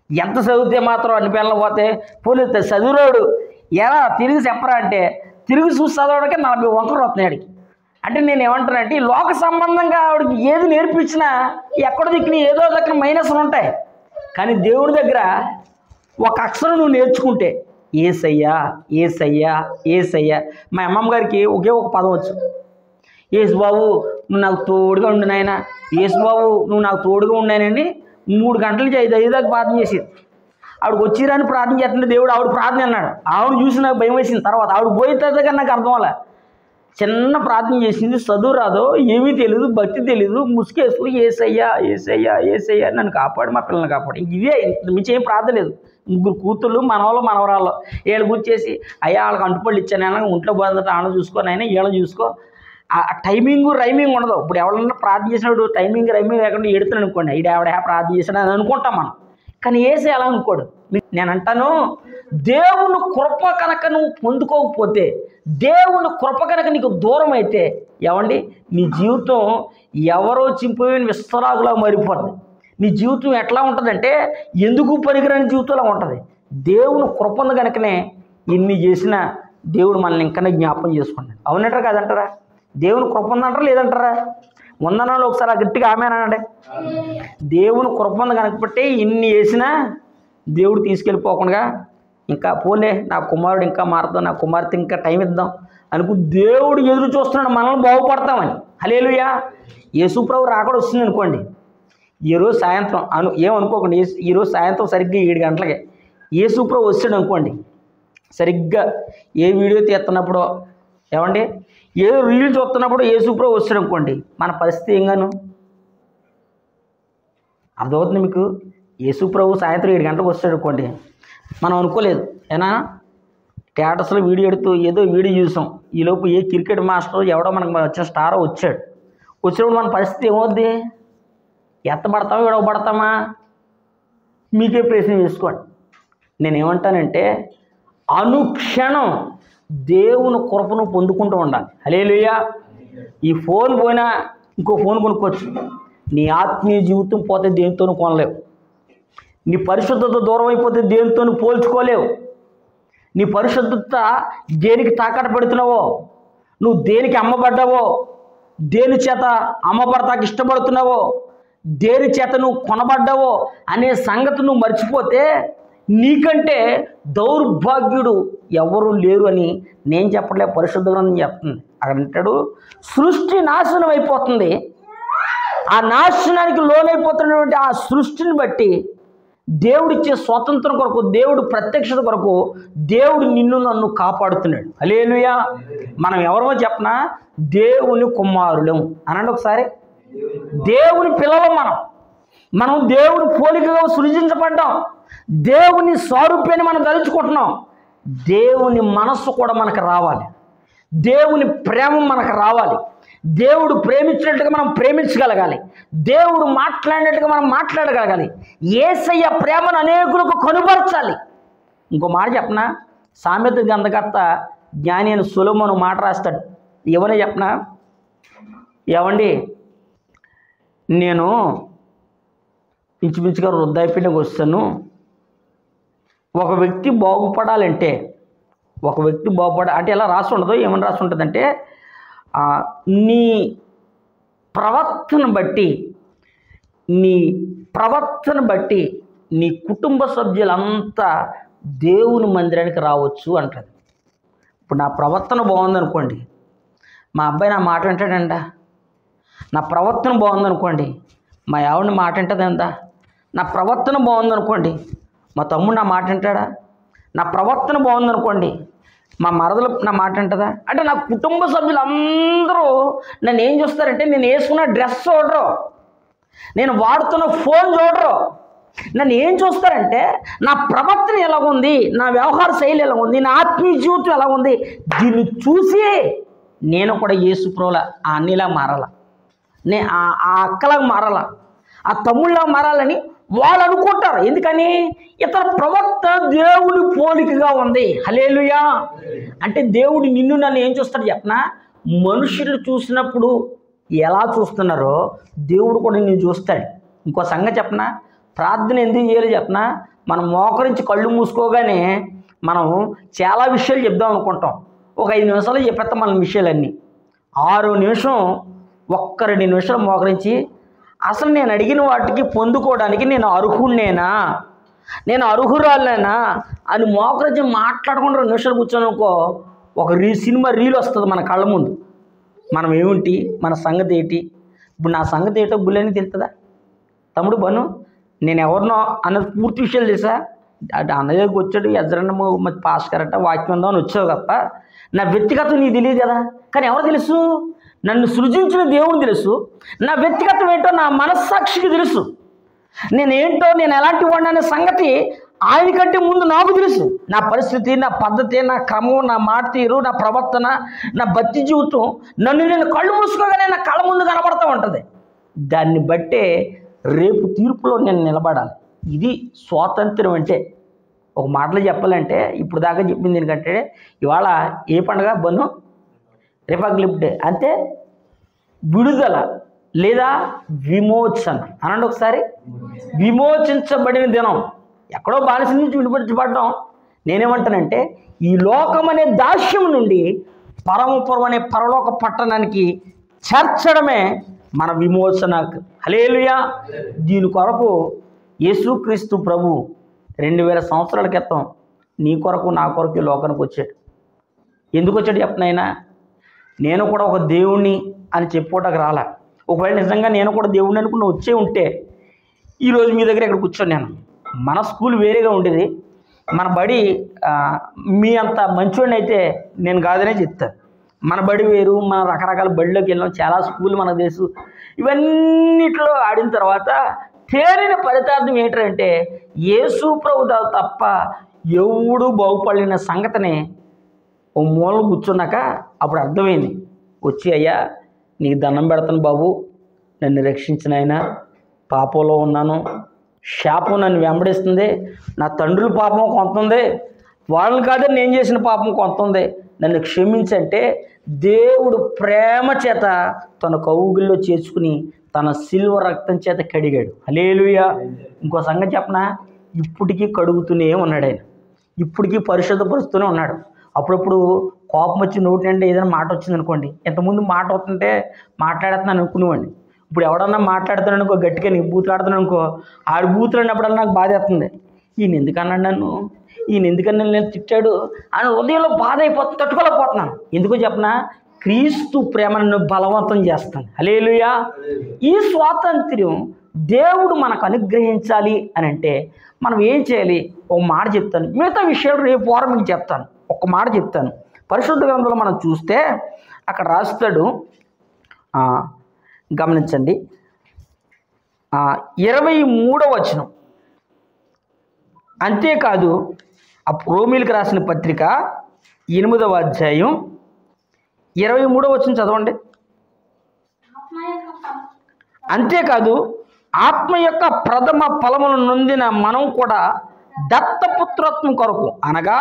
ఎంత చదివితే మాత్రం అన్ని పెన్నులు పోతే పోలేదు. చదువురాడు ఎలా తిరిగి చెప్పరా అంటే, తిరిగి చూసి చదవడానికి 40 వంకలు వస్తున్నాయి ఆడికి. అంటే నేను ఏమంటానంటే, ఈ లోక సంబంధంగా ఆవిడకి ఏది నేర్పించినా ఎక్కడో దిక్కుని ఏదో దగ్గర మైనస్లు ఉంటాయి. కానీ దేవుడి దగ్గర ఒక అక్షరం నువ్వు నేర్చుకుంటే ఏసయ్యా ఏసయ్యా ఏసయ్యా. మా అమ్మమ్మ గారికి ఒకే ఒక పదం వచ్చు, యేసు బాబు నువ్వు నాకు తోడుగా ఉండు నాయన, యేసు బాబు నువ్వు నాకు తోడుగా ఉన్నాయనండి. 3 గంటల నుంచి 5 దాకా ప్రార్థన చేసేది. ఆవిడకి వచ్చిరాని ప్రార్థన చేస్తుంటే దేవుడు ఆవిడ ప్రార్థన అన్నాడు. ఆవిడ చూసి నాకు భయం వేసింది. తర్వాత ఆవిడ పోయిన తర్వాత నాకు అర్థం అవ్వాలి. చిన్న ప్రార్థన చేసింది, చదువు రాదో ఏమీ తెలియదు, భక్తి తెలియదు, ముసుకేసుకుని ఏసయ్యా ఏసయ్యా ఏసయ్యా నన్ను కాపాడు, మా పిల్లల్ని కాపాడు. ఇదే, మించి ఏం ప్రార్థన లేదు. 3 కూతుళ్ళు, మనవాళ్ళు మనవరాళ్ళు, వీళ్ళు కూర్చేసి అయ్యా వాళ్ళకి అంటుపళ్ళు ఇచ్చానైనా ఒంట్లో బాధ ఆడ చూసుకోని అయినా వీళ్ళని చూసుకో. ఆ టైమింగ్ రైమింగ్ ఉండదు. ఇప్పుడు ఎవరన్నా ప్రార్థన చేసినప్పుడు టైమింగ్ రైమింగ్ లేకుండా ఎడుతున్నాను అనుకోండి, ఇది ఆవిడ ప్రార్థన చేసాడు అని అనుకుంటాం మనం. కానీ ఏసే అలా అనుకోడు. నేను అంటాను, దేవుని కృప కనుక నువ్వు పొందుకోకపోతే, దేవుని కృప కనుక నీకు దూరం అయితే ఏమండి నీ జీవితం ఎవరో చింపిపోయిన విస్తరాగులా మారిపోతుంది. నీ జీవితం ఎట్లా ఉంటుందంటే ఎందుకు పనికిరాని జీవితంలో ఉంటుంది. దేవుని కృప ఉంది కనుకనే ఇన్ని చేసినా దేవుడు మనల్ని ఇంకా జ్ఞాపకం చేసుకున్నాడు. అవునంటారా కాదంటారా? దేవుని కృప ఉందంటారా లేదంటారా? ఉందన్నాళ్ళు ఒకసారి గట్టిగా ఆమెనండి. దేవుని కృప ఉంది కనుకబట్టే ఇన్ని చేసినా దేవుడు తీసుకెళ్ళిపోకుండా ఇంకా పోలే నా కుమారుడు ఇంకా మారుతాం, నా కుమార్తె ఇంకా టైం ఇద్దాం అనుకు దేవుడు ఎదురు చూస్తున్నాడు మనల్ని బాగుపడతామని. హల్లెలూయా. యేసుప్రభు రాకడ వస్తుంది అనుకోండి, ఈరోజు సాయంత్రం ఏమనుకోకండి, ఈరోజు సాయంత్రం సరిగ్గా 7 గంటలకే యేసుప్రభు వచ్చాడు అనుకోండి, సరిగ్గా ఏ వీడియో తీస్తున్నప్పుడో ఏమండి ఏ రీల్ చూస్తున్నప్పుడు యేసుప్రభు వచ్చాడు అనుకోండి, మన పరిస్థితి ఏంగాను అర్థమవుతుంది మీకు. యేసుప్రభు సాయంత్రం 7 గంటలకు వస్తాడు అనుకోండి, మనం అనుకోలేదు ఏనా స్టేటస్లో వీడియో ఎడుతూ ఏదో వీడియో చూసాం, ఈలోపు ఏ క్రికెట్ మాస్టర్ ఎవడో మనకు వచ్చిన స్టారో వచ్చినప్పుడు మన పరిస్థితి ఏమవుద్ది? ఎత్తబడతామా విడవబడతామా? మీకే ప్రశ్న చేసుకోండి. నేనేమంటానంటే అనుక్షణం దేవుని కృపను పొందుకుంటూ ఉండాలి. హల్లెలూయా. ఈ ఫోన్ పోయినా ఇంకో ఫోన్ కొనుక్కోవచ్చు. నీ ఆత్మీయ జీవితం పోతే దేనితోనూ కొనలేవు. నీ పరిశుద్ధత దూరం అయిపోతే దేనితోనూ పోల్చుకోలేవు. నీ పరిశుద్ధత దేనికి తాకట్టు పెడుతున్నావో, నువ్వు దేనికి అమ్మబడ్డావో, దేని చేత అమ్మబడతాకి ఇష్టపడుతున్నావో, దేని చేత నువ్వు కొనబడ్డావో అనే సంగతి నువ్వు మర్చిపోతే నీకంటే దౌర్భాగ్యుడు ఎవరు లేరు అని నేను చెప్పట్లే, పరిశుద్ధ గ్రంథం చెప్తుంది. అక్కడ అంటాడు సృష్టి నాశనం అయిపోతుంది. ఆ నాశనానికి లోనైపోతున్నటువంటి ఆ సృష్టిని బట్టి దేవుడిచ్చే స్వాతంత్రం కొరకు, దేవుడు ప్రత్యక్షత కొరకు దేవుడు నిన్ను నన్ను కాపాడుతున్నాడు. హల్లెలూయా. మనం ఎవరో చెప్పనా? దేవుని కుమారులం అనండి ఒకసారి. దేవుని పిల్లలం. మనం దేవుని పోలికగా సృజించబడ్డాం. దేవుని స్వరూపాన్ని మనం తలుచుకుంటున్నాం. దేవుని మనస్సు కూడా మనకు రావాలి, దేవుని ప్రేమ మనకు రావాలి, దేవుడు ప్రేమించినట్టుగా మనం ప్రేమించగలగాలి. దేవుడు మాట్లాడినట్టుగా మనం మాట్లాడగలగాలి. యేసయ్య ప్రేమను అనేకులకు కనుపరచాలి. ఇంకో మాట చెప్పనా, సామెత గ్రంథకర్త జ్ఞాని అయిన సొలొమోను మాట రాస్తాడు. ఏమని చెప్పనా, ఏమండి నేను ఇంచుమించుగా వృద్ధాప్యానికి వస్తాను. ఒక వ్యక్తి బాగుపడాలంటే అంటే ఎలా రాసి ఉండదో, ఏమని రాసి ఉంటుందంటే నీ ప్రవర్తన బట్టి నీ కుటుంబ సభ్యులంతా దేవుని మందిరానికి రావచ్చు అంటారు. ఇప్పుడు నా ప్రవర్తన బాగుందనుకోండి, మా అబ్బాయి నా మాట వింటాడంట. నా ప్రవర్తన బాగుందనుకోండి, మా ఆవిడని మాట వింటుందంట. నా ప్రవర్తన బాగుందనుకోండి, మా తమ్ముడు నా మాట వింటాడా? నా ప్రవర్తన బాగుందనుకోండి, మా మరదలు నా మాట వింటుందా? అంటే నా కుటుంబ సభ్యులందరూ నన్ను ఏం చూస్తారంటే, నేను వేసుకున్న డ్రెస్ చూడరు, నేను వాడుతున్న ఫోన్ చూడరు. నన్ను ఏం చూస్తారంటే నా ప్రవర్తన ఎలాగుంది, నా వ్యవహార శైలి ఎలాగుంది, నా ఆత్మీయ జీవితం ఎలాగుంది. దీన్ని చూసి నేను కూడా యేసు ప్రభువుల ఆ అన్నలా మారాల, ఆ అక్కలాగా మారాల, ఆ తమ్ముళ్ళగా మారాలని వాళ్ళు అనుకుంటారు. ఎందుకని? ఇతర ప్రవర్తన దేవుని పోలికగా ఉంది. హల్లెలూయా. అంటే దేవుడు నిన్ను నన్ను ఏం చూస్తాడు చెప్పనా, మనుషులు చూసినప్పుడు ఎలా చూస్తున్నారో దేవుడు కూడా నిన్ను చూస్తాడు. ఇంకో సంగతి చెప్పనా, ప్రార్థన ఎందుకు చేయాలి చెప్పనా, మనం మోకరించి కళ్ళు మూసుకోగానే మనం చాలా విషయాలు చెప్దాం అనుకుంటాం. ఒక 5 నిమిషాలు చెప్పేస్తాం మన విషయాలన్నీ. 6వ నిమిషం 1-2 నిమిషాలు మోకరించి అసలు నేను అడిగిన వాటికి పొందుకోవడానికి నేను అర్హుడినేనా, నేను అర్హురాలేనా అని మోకరించి మాట్లాడకుండా 2 నిమిషాలు కూర్చొని అనుకో, ఒక సినిమా రీల్ వస్తుంది మన కళ్ళ ముందు. మనం ఏమిటి, మన సంగతి ఏంటి? ఇప్పుడు నా సంగతి ఏంటో బుల్లని తెలుస్తుందా? తమ్ముడు బను నేను ఎవరినో అన్నది పూర్తి విషయాలు తెలుసా? అన్న దగ్గరికి వచ్చాడు, ఎజ్రన్న పాస్కర్ అట్ట వాక్యం ఉందో అని వచ్చావు తప్ప నా వ్యక్తిగతం నీకు తెలియదు కదా. కానీ ఎవరు తెలుసు? నన్ను సృజించిన దేవుడు తెలుసు. నా వ్యక్తిగతం ఏంటో నా మనస్సాక్షికి తెలుసు. నేనేంటో, నేను ఎలాంటి వాడిని అనే సంగతి ఆయన కంటే ముందు నాకు తెలుసు. నా పరిస్థితి, నా పద్ధతి, నా క్రమం, నా మాట తీరు, నా ప్రవర్తన, నా భక్తి జీవితం నేను కళ్ళు మూసుకోగానే నా కళ్ళ ముందు కనబడుతూ ఉంటుంది. దాన్ని బట్టే రేపు తీర్పులో నేను నిలబడాలి. ఇది స్వాతంత్రం అంటే. ఒక మాటలో చెప్పాలంటే ఇప్పుడు దాకా చెప్పింది ఎందుకంటే, ఇవాళ ఏ పండుగ బను? Republic day. అంటే విడుదల లేదా విమోచన అనండి ఒకసారి. విమోచించబడిన దినం. ఎక్కడో బానిస నుంచి విడిపించబడ్డాం. నేనేమంటానంటే ఈ లోకం అనే దాస్యం నుండి పరమపురం అనే పరలోక పట్టణానికి చేర్చడమే మన విమోచన. హల్లెలూయా. దీని కొరకు యేసుక్రీస్తు ప్రభు 2000 సంవత్సరాల క్రితం నీ కొరకు నా కొరకు ఈ లోకానికి వచ్చాడు. ఎందుకు వచ్చాడు చెప్పనైనా? నేను కూడా ఒక దేవుణ్ణి అని చెప్పుకోవడానికి రాలా. ఒకవేళ నిజంగా నేను కూడా దేవుణ్ణి అనుకుని వచ్చే ఉంటే ఈరోజు మీ దగ్గర ఇక్కడ కూర్చొని మన స్కూల్ వేరేగా ఉండేది. మన బడి మీ అంత మంచివాడిని అయితే నేను కాదనే చెప్తాను. మన బడి వేరు, మన రకరకాల బడిలోకి వెళ్ళాం, చాలా స్కూల్ మనకు తెలుసు. ఇవన్నిట్లో ఆడిన తర్వాత తేలిన ఫలితార్థం ఏంటంటే యేసు ప్రభు తప్ప ఎవడు బాగుపడిన సంగతిని ఓ మూల కూర్చున్నాక అప్పుడు అర్థమైంది. వచ్చి అయ్యా నీకు దండం పెడతాను బాబు, నన్ను రక్షించిన ఆయన, పాపంలో ఉన్నాను, శాపం నన్ను వెంబడిస్తుంది, నా తండ్రుల పాపం కొంత ఉంది, వాళ్ళని కాదని నేను చేసిన పాపం కొంత ఉంది, నన్ను క్షమించంటే దేవుడు ప్రేమ చేత తన కౌగిల్లో చేర్చుకుని తన సిల్వ రక్తం చేత కడిగాడు. హల్లెలూయా. ఇంకో సంగతి చెప్పనా, ఇప్పటికీ కడుగుతూనే ఉన్నాడు ఆయన, ఇప్పటికీ పరిశుద్ధపరుస్తూనే ఉన్నాడు. అప్పుడప్పుడు కోపం వచ్చి నోటి అంటే ఏదైనా మాట వచ్చింది అనుకోండి, ఇంతకుముందు మాట అవుతుంటే మాట్లాడుతున్నాను అనుకునేవాడిని. ఇప్పుడు ఎవడన్నా మాట్లాడుతున్నాను అనుకో, గట్టిగా నీకు బూతులాడుతున్నాను అనుకో, ఆడు బూతులు అన్నప్పుడల్లా నాకు బాధ వేస్తుంది. ఈయన ఎందుకన్నాడు నన్ను, ఈయన ఎందుకన్నా నేను తిట్టాడు అని ఉదయంలో బాధ అయిపోతుంది, తట్టుకోలేకపోతున్నాను. ఎందుకో చెప్పనా, క్రీస్తు ప్రేమను బలవంతం చేస్తాను. హల్లెలూయా. ఈ స్వాతంత్ర్యం దేవుడు మనకు అనుగ్రహించాలి అని అంటే మనం ఏం చేయాలి? ఒక మాట చెప్తాను, మిగతా విషయాలు రేపు వారం మీకు చెప్తాను. ఒక్క మాట చెప్తాను. పరిశుద్ధ గ్రంథంలో మనం చూస్తే అక్కడ రాస్తాడు, గమనించండి, 23వ వచనం. అంతేకాదు రోమీలకు రాసిన పత్రిక 8వ అధ్యాయం 23వ వచనం చదవండి. అంతేకాదు ఆత్మ యొక్క ప్రథమ ఫలములు నొందిన మనం కూడా దత్తపుత్రత్వం కొరకు అనగా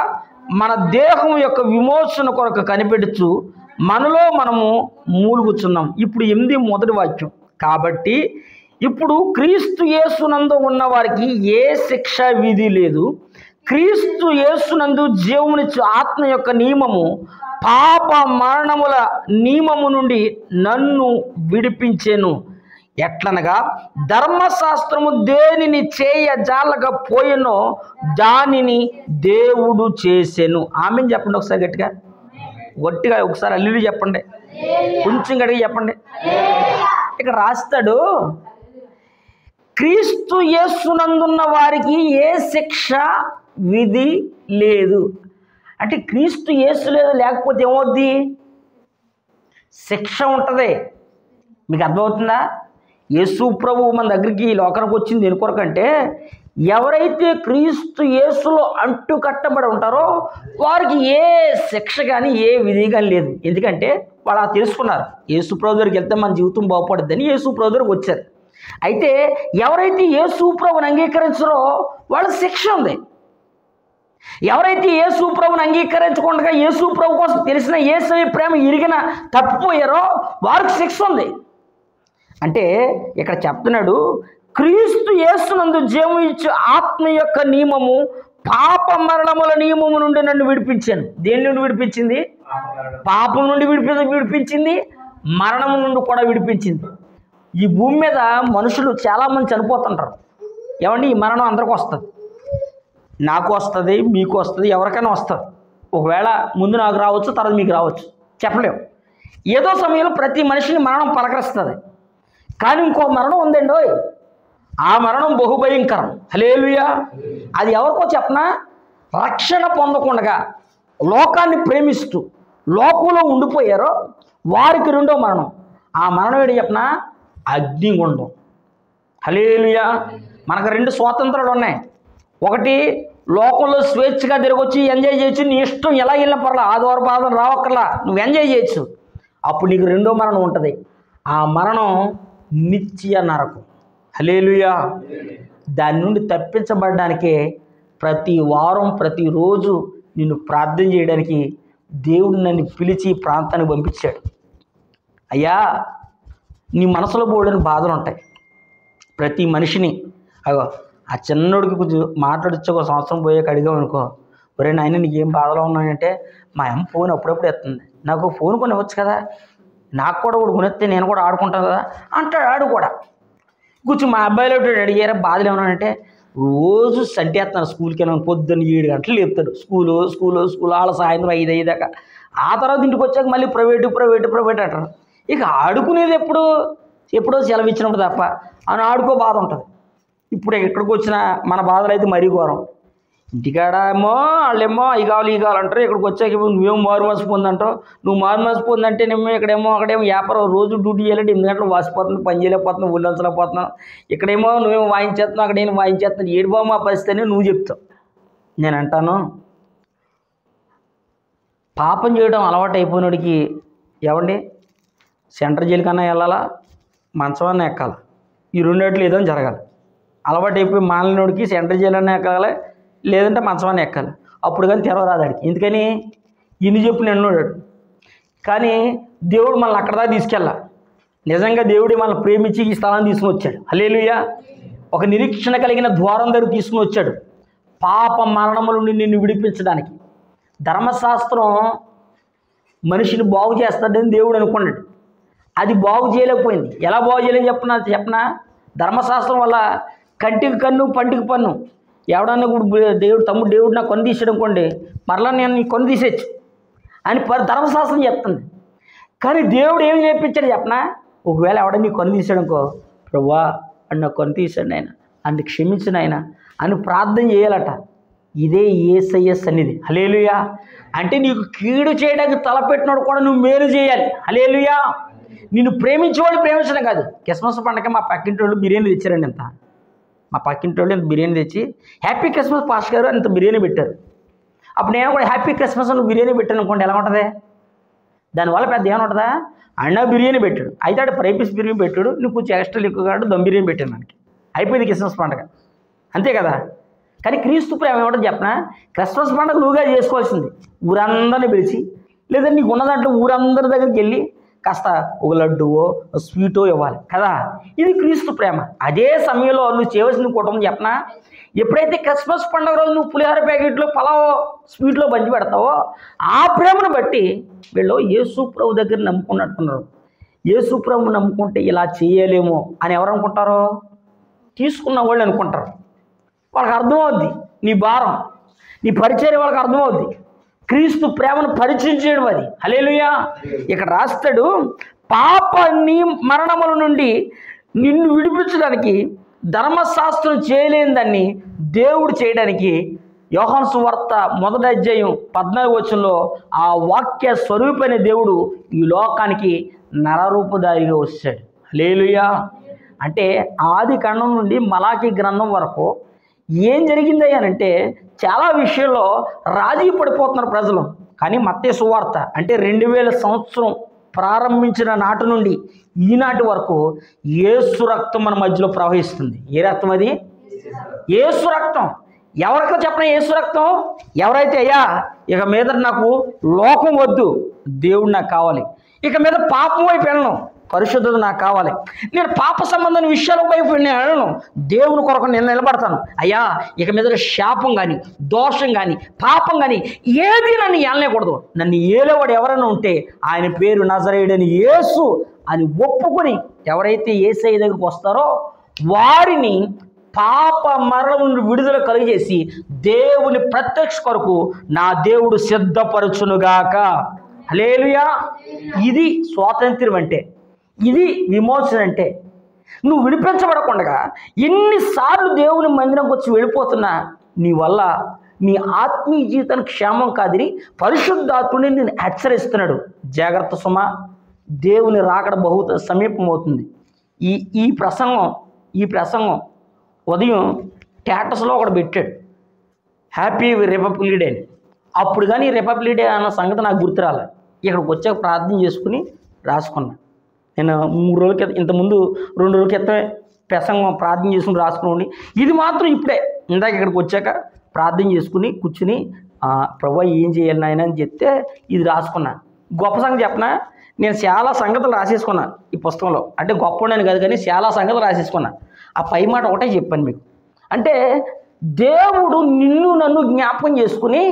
మన దేహం యొక్క విమోచన కొరకు కనిపెడుచు మనలో మనము మూలుగుచున్నాం. ఇప్పుడు 8 మొదటి వాక్యం. కాబట్టి ఇప్పుడు క్రీస్తు యేసునందు ఉన్న వారికి ఏ శిక్ష విధి లేదు. క్రీస్తు యేసునందు జీవమునిచ్చు ఆత్మ యొక్క నియమము పాప మరణముల నియమము నుండి నన్ను విడిపించెను. ఎట్లనగా ధర్మశాస్త్రము దేనిని చేయజాలకపోయెనో దానిని దేవుడు చేసెను. ఆమెను చెప్పండి ఒకసారి గట్టిగా, గట్టిగా ఒకసారి అల్లుడు చెప్పండి, కొంచెం గట్టిగా చెప్పండి. ఇక్కడ రాస్తాడు, క్రీస్తు యేసునందున్న వారికి ఏ శిక్ష విధి లేదు. అంటే క్రీస్తు యేసు లేకపోతే ఏమవుద్ది? శిక్ష ఉంటుంది. మీకు అర్థమవుతుందా? యేసు ప్రభు మన దగ్గరికి ఈ లోకానికి వచ్చింది దేని కొరకంటే, ఎవరైతే క్రీస్తు యేసులో అంటు కట్టబడి ఉంటారో వారికి ఏ శిక్ష కానీ ఏ విధి కానీ లేదు. ఎందుకంటే వాళ్ళు తెలుసుకున్నారు యేసు ప్రభు దగ్గరికి వెళ్తే మన జీవితం బాగుపడుద్దని యేసు ప్రభు దగ్గరికి వచ్చారు. అయితే ఎవరైతే యేసు ప్రభుని అంగీకరించారో వాళ్ళ శిక్ష ఉంది. ఎవరైతే యేసు ప్రభుని అంగీకరించకుండా యేసు ప్రభు కోసం తెలిసిన యేసు ప్రేమ ఇరిగిన తప్పిపోయారో వారికి శిక్ష ఉంది. అంటే ఇక్కడ చెప్తున్నాడు, క్రీస్తు యేసునందు జీవం ఇచ్చు ఆత్మ యొక్క నియమము పాప మరణముల నియమము నుండి నన్ను విడిపించాను. దేని నుండి విడిపించింది? పాపం నుండి విడిపించింది, మరణము నుండి కూడా విడిపించింది. ఈ భూమి మీద మనుషులు చాలామంది చనిపోతుంటారు. ఏమండి, ఈ మరణం అందరికీ వస్తుంది. నాకు వస్తుంది, మీకు వస్తుంది, ఎవరికైనా వస్తుంది. ఒకవేళ ముందు నాకు రావచ్చు, తర్వాత మీకు రావచ్చు, చెప్పలేము. ఏదో సమయంలో ప్రతి మనిషిని మరణం పలకరిస్తుంది. కానీ ఇంకో మరణం ఉందండి, ఆ మరణం బహుభయంకరం. హల్లెలూయా. అది ఎవరికో చెప్పనా? రక్షణ పొందకుండా లోకాన్ని ప్రేమిస్తూ లోకంలో ఉండిపోయారో వారికి రెండో మరణం. ఆ మరణం ఏంటి చెప్పనా? అగ్నిగుండం. హల్లెలూయా. మనకు 2 స్వాతంత్రాలు ఉన్నాయి. ఒకటి, లోకంలో స్వేచ్ఛగా తిరగొచ్చి ఎంజాయ్ చేయొచ్చు, నీ ఇష్టం ఎలా వెళ్ళిన పర్లా, ఆదివారం పాదం రావక్కర్లా, నువ్వు ఎంజాయ్ చేయొచ్చు. అప్పుడు నీకు రెండో మరణం ఉంటుంది. ఆ మరణం నిత్య నరకం. హల్లెలూయా. దాని నుండి తప్పించబడడానికే ప్రతి వారం ప్రతిరోజు నిన్ను ప్రార్థన చేయడానికి దేవుడు నన్ను పిలిచి ప్రాంతానికి పంపించాడు. అయ్యా, నీ మనసులో బోడని బాధలు ఉంటాయి. ప్రతి మనిషిని అగో ఆ చిన్నోడికి కొంచెం మాట్లాడచ్చు. ఒక సంవత్సరం పోయాక అడిగామనుకో, ఒరే నాయన నీకేం బాధలో ఉన్నాయంటే, మా అమ్మ ఫోన్ అప్పుడప్పుడు ఎత్తుంది, నాకు ఫోన్ కొని ఇవ్వచ్చు కదా, నాకు కూడా ఒకటి కొనిస్తే నేను కూడా ఆడుకుంటాను కదా అంటాడు. ఆడు కూడా కూర్చొని మా అబ్బాయిలో అడిగారా బాధలు ఏమన్నానంటే, రోజు సంటేస్తున్నాను స్కూల్కి వెళ్ళాను, పొద్దున్న 7 గంటలు లేపుతాడు. స్కూలు వాళ్ళ సాయంత్రం 5 దాకా. ఆ తర్వాత ఇంటికి వచ్చాక మళ్ళీ ప్రైవేట్ అంటారు. ఇక ఆడుకునేది ఎప్పుడో సెలవు ఇచ్చినప్పుడు తప్ప అని ఆడుకో బాధ ఉంటుంది. ఇప్పుడు ఎక్కడికి వచ్చినా మన బాధలు అయితే మరీ ఘోరం. ఇంటికాడ వాళ్ళేమో ఈ కావాలి అంటారు. ఇక్కడికి వచ్చాక నువ్వేమో మారు మసిపోందంటావు. నువ్వు మారు మసిపోందంటే నేమో అక్కడేమో వ్యాపారం రోజు డ్యూటీ చేయాలంటే 8 గంటలు వాసిపోతుంది, పని చేయలేకపోతున్నావు, ఊళ్ళొంచలేకపోతున్నావు. ఇక్కడేమో నువ్వేమో వాయించేస్తున్నావు, అక్కడేమో వాయించేస్తున్నావు. ఏడు బాబు మా పరిస్థితి అని నువ్వు చెప్తావు. నేను అంటాను, పాపం చేయడం అలవాటు అయిపోయినోడికి ఏమండి సెంటర్ జైలు కన్నా వెళ్ళాలా, మంచమన్నా ఎక్కాలి. ఈ రెండేట్లు ఏదో జరగాలి. అలవాటు అయిపోయి మాలినోడికి సెంటర్ జైలు అన్నా ఎక్కాలి, లేదంటే మంచమన్నా ఎక్కాలి. అప్పుడు కానీ తెరవరాదు ఆడికి. ఎందుకని? ఇన్ని చెప్పు నిన్నోడాడు. కానీ దేవుడు మనల్ని అక్కడ దాకా తీసుకెళ్ళా. నిజంగా దేవుడే మనల్ని ప్రేమించి ఈ స్థలాన్ని తీసుకుని వచ్చాడు. హల్లెలూయా. ఒక నిరీక్షణ కలిగిన ద్వారం దగ్గర తీసుకుని వచ్చాడు, పాప మరణముల నుండి నిన్ను విడిపించడానికి. ధర్మశాస్త్రం మనిషిని బాగు చేస్తాడని దేవుడు అనుకున్నాడు. అది బాగు చేయలేకపోయింది. ఎలా బాగు చేయలేని చెప్పనా? ధర్మశాస్త్రం వల్ల కంటికి కన్ను పంటికి పన్ను. ఎవడన్నా కూడా దేవుడు నాకు కొను తీసాడు అనుకోండి, మరలా నేను నీ కొను తీసేచ్చు అని ధర్మశాస్త్రం చెప్తుంది. కానీ దేవుడు ఏమి నేర్పించాడు చెప్పనా? ఒకవేళ ఎవడన్నా నీ కొను తీసాడు అనుకో, ప్రభువా అని నాకు కొను తీసాడు ఆయన, అన్ని క్షమించిన ఆయన అని ప్రార్థన చేయాలట. ఇదే యేసయ్య సన్నిధి. హల్లెలూయా. అంటే నీకు కీడు చేయడానికి తలపెట్టినోడు కూడా నువ్వు మేలు చేయాలి. హల్లెలూయా. నిన్ను ప్రేమించేవాళ్ళు ప్రేమించడం కాదు. క్రిస్మస్ పండగ మా పక్కింటి వాళ్ళు బిర్యానీ తెచ్చారండి. మా పక్కింటి వాళ్ళు ఇంత బిర్యానీ తెచ్చి హ్యాపీ క్రిస్మస్ పాస్టర్ గారు అంత బిర్యానీ పెట్టారు. అప్పుడు నేను కూడా హ్యాపీ క్రిస్మస్ నువ్వు బిర్యానీ పెట్టాను అనుకోండి, ఎలా ఉంటుంది? దానివల్ల పెద్ద ఏమైనా ఉంటుందా? అన్నా బిర్యానీ పెట్టాడు, అయితే ఆడు ఫ్రై పీస్ బిర్యానీ పెట్టాడు, నువ్వు కొంచెం ఎక్స్ట్రా ఎక్కువ కాదు దమ్ బిర్యానీ పెట్టాను మనకి, అయిపోయింది క్రిస్మస్ పండుగ, అంతే కదా. కానీ క్రీస్తు ప్రేమ ఏమంటుంది చెప్పనా? క్రిస్మస్ పండుగ నువ్వుగా చేసుకోవాల్సింది, ఊరందరిని పిలిచి, లేదా నీకు ఉన్న దాంట్లో ఊరందరి దగ్గరికి వెళ్ళి కాస్త ఒక లడ్డువో స్వీటో ఇవ్వాలి కదా. ఇది క్రీస్తు ప్రేమ. అదే సమయంలో నువ్వు చేయవలసిన కుటుంబం చెప్పనా, ఎప్పుడైతే క్రిస్మస్ పండుగ రోజు నువ్వు పులిహోర ప్యాకెట్లో పలావో స్వీట్లో బంచి పెడతావో ఆ ప్రేమను బట్టి వీళ్ళు యేసు ప్రభు దగ్గర నమ్ముకున్నట్టున్నారు. యేసు ప్రభు నమ్ముకుంటే ఇలా చేయలేమో అని ఎవరు అనుకుంటారో? తీసుకున్న వాళ్ళు అనుకుంటారు. వాళ్ళకి అర్థమవుద్ది నీ భారం, నీ పరిచర్య వాళ్ళకి అర్థమవుద్ది. క్రీస్తు ప్రేమను పరిచయం చేయడం అది. హల్లెలూయా. ఇక్కడ రాస్తాడు, పాప నీ మరణముల నుండి నిన్ను విడిపించడానికి ధర్మశాస్త్రం చేయలేని దాన్ని దేవుడు చేయడానికి యోహాను సువార్త 1వ అధ్యాయం 14వ వచనంలో ఆ వాక్య స్వరూపైన దేవుడు ఈ లోకానికి నరరూపధారిగా వచ్చాడు. హల్లెలూయా. అంటే ఆది కాండం నుండి మలాకి గ్రంథం వరకు ఏం జరిగింది అంటే చాలా విషయాల్లో రాజీ పడిపోతున్నారు ప్రజలు. కానీ మత్తయి సువార్త అంటే 2000 సంవత్సరం ప్రారంభించిన నాటి నుండి ఈనాటి వరకు యేసు రక్తం మన మధ్యలో ప్రవహిస్తుంది. ఏ రక్తం అది? యేసు రక్తం. ఎవరికో చెప్పిన యేసు రక్తం. ఎవరైతే అయ్యా ఇక మీద నాకు లోకం వద్దు, దేవుడు నాకు కావాలి, ఇక మీద పాపం వైపు వెళ్ళను, పరిశుద్ధత నాకు కావాలి, నేను పాప సంబంధమైన విషయాల వైపు నేను వెళ్ళను, దేవుని కొరకు నేను నిలబడతాను, అయ్యా ఇక మీద శాపం కానీ దోషం కానీ పాపం కానీ ఏది నన్ను ఏలనేకూడదు, నన్ను ఏలేవాడు ఎవరైనా ఉంటే ఆయన పేరు నజరేయుడని యేసు అని ఒప్పుకొని ఎవరైతే యేసయ్య దగ్గరికి వస్తారో వారిని పాప మరణం నుండి విడుదల కలిగజేసి దేవుని ప్రత్యక్ష కొరకు నా దేవుడు సిద్ధపరచునుగాక. హల్లెలూయా. ఇది స్వాతంత్ర్యం అంటే, ఇది విమోచన అంటే. నువ్వు విడిపించబడకుండా ఎన్నిసార్లు దేవుని మందిరంకి వచ్చి వెళ్ళిపోతున్నా నీ వల్ల నీ ఆత్మీయ జీవితానికి క్షేమం కాదని పరిశుద్ధాత్ముడిని నేను హెచ్చరిస్తున్నాడు. జాగ్రత్త సుమా, దేవుని రాకడ బహు సమీపం అవుతుంది. ఈ ప్రసంగం ఉదయం స్టేటస్లో ఒకటి పెట్టాడు, హ్యాపీ రిపబ్లిక్ డే అని. అప్పుడు కానీ రిపబ్లిక్ డే అన్న సంగతి నాకు గుర్తురాలి. ఇక్కడికి వచ్చాక ప్రార్థన చేసుకుని రాసుకున్నా. నేను 3 రోజుల క్రితం, ఇంతకుముందు 2 రోజుల క్రితమే ప్రసంగం ప్రార్థన చేసుకుని రాసుకుని, ఇది మాత్రం ఇప్పుడే ఇందాక ఇక్కడికి వచ్చాక ప్రార్థన చేసుకుని కూర్చుని ప్రభువా ఏం చేయాలి నాయన అని చెప్తే ఇది రాసుకున్నా. గొప్ప సంగతి చెప్పనా, నేను చాలా సంగతులు రాసేసుకున్నా ఈ పుస్తకంలో. అంటే గొప్ప ఉండని కాదు కానీ చాలా సంగతులు రాసేసుకున్నా. ఆ పై మాట ఒకటే చెప్పాను మీకు. అంటే దేవుడు నిన్ను నన్ను జ్ఞాపకం చేసుకుని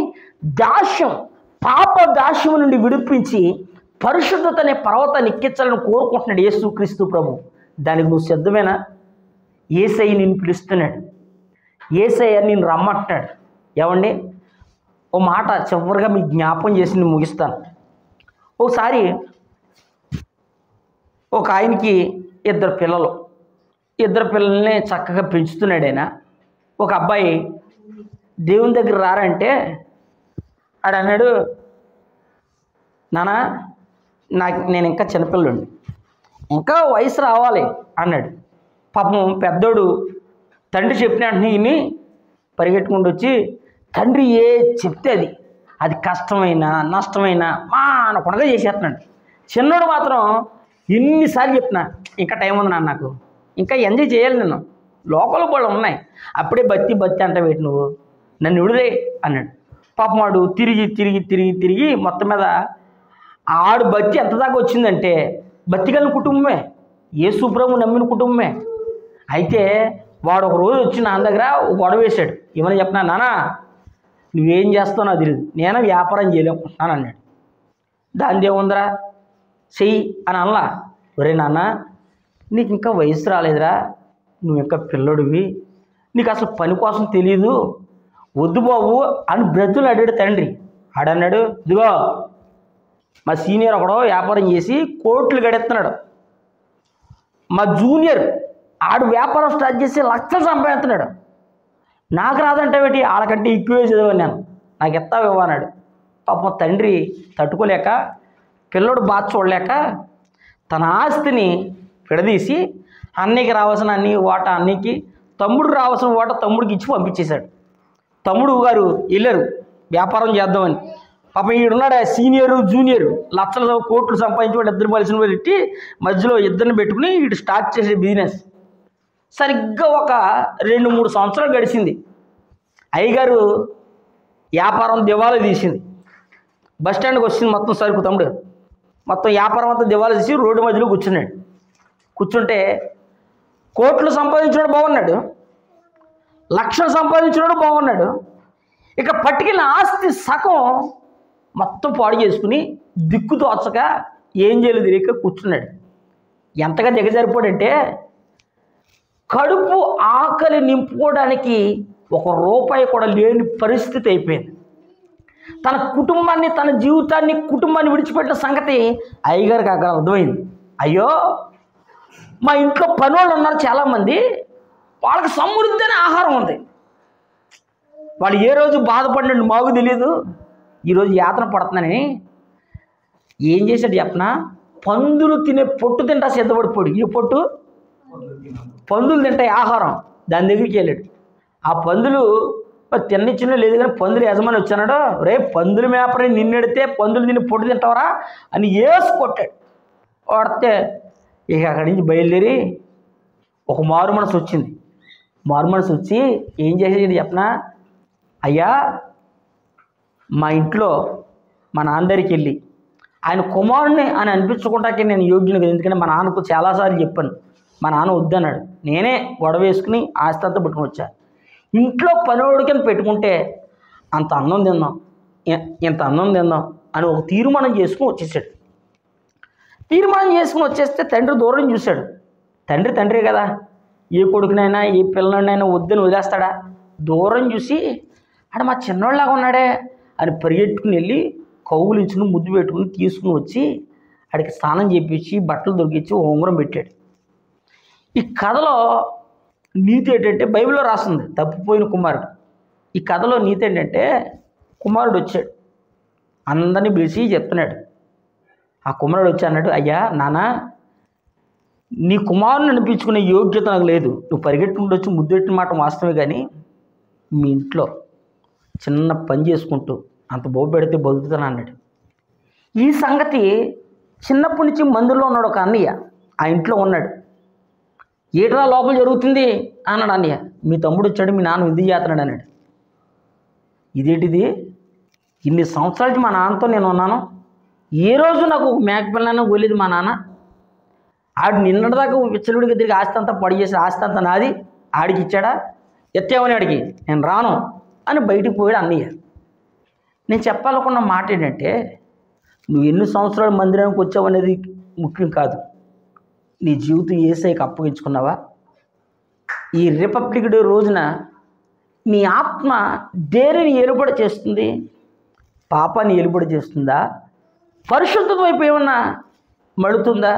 పాప దాస్యం నుండి విడిపించి పరిశుద్ధత అనే పర్వతాన్ని ఎక్కించాలని కోరుకుంటున్నాడు యేసుక్రీస్తు ప్రభు. దానికి నువ్వు సిద్ధమేనా? యేసయ్య నిన్ను పిలుస్తున్నాడు, యేసయ్య నిన్ను రమ్మంటున్నాడు. ఏమండి, ఓ మాట చివరిగా మీకు జ్ఞాపకం చేసి నేను ముగిస్తాను. ఒకసారి ఒక ఆయనకి 2 పిల్లలు, 2 పిల్లల్ని చక్కగా పెంచుతున్నాడు ఆయన. ఒక అబ్బాయి దేవుని దగ్గర రారంటే ఆడు అన్నాడు, నాన్న నేను ఇంకా చిన్నపిల్లండి, ఇంకా వయసు రావాలి అన్నాడు. పాపం పెద్దోడు తండ్రి చెప్పిన వెంటనే పరిగెట్టుకుంటూ వచ్చి తండ్రి ఏ చెప్తే అది కష్టమైనా నష్టమైనా మా అనకుండా చేసేస్తున్నాడు. చిన్నోడు మాత్రం ఎన్నిసార్లు చెప్పినా ఇంకా టైం ఉంది నాన్న, నాకు ఇంకా ఎంజాయ్ చేయాలి, నేను లోకల్ బళ్ళు ఉన్నాయి, అప్పుడే బత్తి అంటే వేటి నువ్వు నన్ను విడుదే అన్నాడు. పాపం వాడు తిరిగి మొత్తం మీద ఆడు బత్తి ఎంత దాకా వచ్చిందంటే బత్తి కలిగిన కుటుంబమే, యేసు ప్రభు నమ్మిన కుటుంబమే. అయితే వాడు ఒక రోజు వచ్చి నా దగ్గర గొడవ వేశాడు. ఏమని చెప్పినా, నాన్న నువ్వేం చేస్తావు నాకు తెలియదు, నేను వ్యాపారం చేయలేకుంటున్నాను అన్నాడు. దాని దేవుందరా చెయ్యి అని అనలా. ఒరే నాన్న నీకు ఇంకా వయసు రాలేదురా, నువ్వు ఇంకా పిల్లడివి, నీకు అసలు పని కోసం తెలియదు, వద్దు బాబు అని బ్రతులు అడిగాడు తండ్రి. ఆడన్నాడు, ఇదిగో మా సీనియర్ ఒకడో వ్యాపారం చేసి కోట్లు గడెత్తున్నాడు, మా జూనియర్ ఆడు వ్యాపారం స్టార్ట్ చేసి లక్షలు సంపాదిస్తున్నాడు, నాకు రాదంటే పెట్టి వాళ్ళకంటే ఎక్కువే చదివాను నేను, నాకు ఎత్తావు ఇవ్వన్నాడు. పాపం తండ్రి తట్టుకోలేక పిల్లడు బాధ చూడలేక తన ఆస్తిని విడదీసి అన్నయ్యకి రావాల్సిన వాటా అన్నయ్యకి, తమ్ముడికి రావాల్సిన వాటా తమ్ముడికి ఇచ్చి పంపించేశాడు. తమ్ముడు గారు వెళ్ళారు వ్యాపారం చేద్దామని. పాపం ఈడున్నాడు సీనియరు జూనియరు లక్షల కోట్లు సంపాదించి వాడు ఇద్దరు కలిసిన పెట్టి మధ్యలో ఇద్దరిని పెట్టుకుని వీడు స్టార్ట్ చేసే బిజినెస్. సరిగ్గా ఒక 2-3 సంవత్సరాలు గడిచింది. అయ్యగారు వ్యాపారం దివాలా తీసింది. బస్ స్టాండ్కి వచ్చింది మొత్తం సరుకు తమ్ముడు, మొత్తం వ్యాపారం అంతా దివాలా తీసి రోడ్డు మధ్యలో కూర్చున్నాడు. కూర్చుంటే కోట్లు సంపాదించినాడు బాగున్నాడు, లక్షలు సంపాదించినాడు బాగున్నాడు, ఇక పట్టుకెళ్ళిన ఆస్తి సగం మొత్తం పాడు చేసుకుని దిక్కు తోచక ఏం చేయలేదు తెలియక కూర్చున్నాడు. ఎంతగా దిగజారిపోడంటే కడుపు ఆకలి నింపుకోవడానికి ₹1 కూడా లేని పరిస్థితి అయిపోయింది. తన కుటుంబాన్ని, తన జీవితాన్ని, కుటుంబాన్ని విడిచిపెట్టిన సంగతి అయ్యగారికి అక్కడ అర్థమైంది. అయ్యో, మా ఇంట్లో పనోళ్ళు ఉన్నారు చాలామంది, వాళ్ళకి సమృద్ధి అనే ఆహారం ఉంది, వాళ్ళు ఏ రోజు బాధపడినట్టు మాకు తెలియదు, ఈరోజు యాతన పడుతున్నానని ఏం చేశాడు చెప్పనా, పందులు తినే పొట్టు తింటా సిద్ధపడిపోడు. ఈ పొట్టు పందులు తింటాయి ఆహారం, దాని దగ్గరికి వెళ్ళాడు. ఆ పందులు తిన్నిచ్చినా లేదు కానీ పందులు యజమాని వచ్చానాడు, రే పందులు మేపని నిన్నెడితే పందులు తిని పొట్టు తింటావరా అని వేసి కొట్టాడు. కొడితే ఇక అక్కడి నుంచి బయలుదేరి ఒక మారు మనసు వచ్చింది. మారు మనసు వచ్చి ఏం చేసేది చెప్పనా, అయ్యా మా ఇంట్లో మా నాన్నగారికి వెళ్ళి ఆయన కుమారుని అని అనిపించుకుంటాకే నేను యోగ్యుని కదా, ఎందుకంటే మా నాన్నకు చాలాసార్లు చెప్పాను, మా నాన్న వద్దన్నాడు, నేనే గొడవ వేసుకుని ఆస్తి అంతా పెట్టుకుని వచ్చా. ఇంట్లో పనివాడికని పెట్టుకుంటే అంత అన్నం తిందాం, ఇంత అన్నం తిందాం అని ఒక తీర్మానం చేసుకుని వచ్చేసాడు. తీర్మానం చేసుకుని వచ్చేస్తే తండ్రి దూరం చూశాడు. తండ్రే కదా, ఏ కొడుకునైనా ఏ పిల్లనైనా వద్దని వదిలేస్తాడా? దూరం చూసి ఆడ మా చిన్నోళ్ళలాగా ఉన్నాడే అని పరిగెట్టుకుని వెళ్ళి కౌగులించుకుని ముద్దు పెట్టుకుని తీసుకుని వచ్చి ఆడికి స్నానం చేయించి బట్టలు దొరికించి ఉంగరం పెట్టాడు. ఈ కథలో నీతి ఏంటంటే, బైబిల్లో రాస్తుంది తప్పిపోయిన కుమారుడు. ఈ కథలో నీతి ఏంటంటే, కుమారుడు వచ్చాడు, అందరినీ పిలిచి చెప్తున్నాడు. ఆ కుమారుడు వచ్చి అన్నాడు, అయ్యా నాన్న, నీ కుమారుని అనిపించుకునే యోగ్యత నాకు లేదు, నువ్వు పరిగెట్టుకుంటూ వచ్చి ముద్దెట్టిన మాట వాస్తవమే, కానీ మీ ఇంట్లో చిన్న పని చేసుకుంటూ అంత బొబ్బ పెడితే బతుకుతాను అన్నాడు. ఈ సంగతి చిన్నప్పటి నుంచి మందులో ఉన్నాడు ఒక అన్నయ్య, ఆ ఇంట్లో ఉన్నాడు. ఏటా లోపల జరుగుతుంది అన్నాడు అన్నయ్య. మీ తమ్ముడు వచ్చాడు, మీ నాన్న విందు చేస్తున్నాడు అన్నాడు. ఇదేంటిది, ఇన్ని సంవత్సరాలకి మా నాన్నతో నేను ఉన్నాను, ఏ రోజు నాకు మేక పిల్లలను గోలేదు మా నాన్న, ఆడు నిన్నటిదాకా విచ్చలుడికి తిరిగి ఆస్తి అంతా పడి చేసి ఆస్తి అంతా నాది, ఆడికి ఇచ్చాడా, ఎత్తేమని ఆడికి, నేను రాను అని బయటికి పోయాడు అన్నయ్య. నేను చెప్పాలనుకున్న మాట ఏంటంటే, నువ్వు ఎన్ని సంవత్సరాలు మందిరానికి వచ్చావు అనేది ముఖ్యం కాదు, నీ జీవితం యేసయ్యకి అప్పగించుకున్నావా? ఈ రిపబ్లిక్ డే రోజున నీ ఆత్మ దేనిని ఏలుబడి చేస్తుంది? పాపాన్ని ఏలుబడి చేస్తుందా? పరిశుద్ధత వైపు ఏమన్నా మడుతుందా?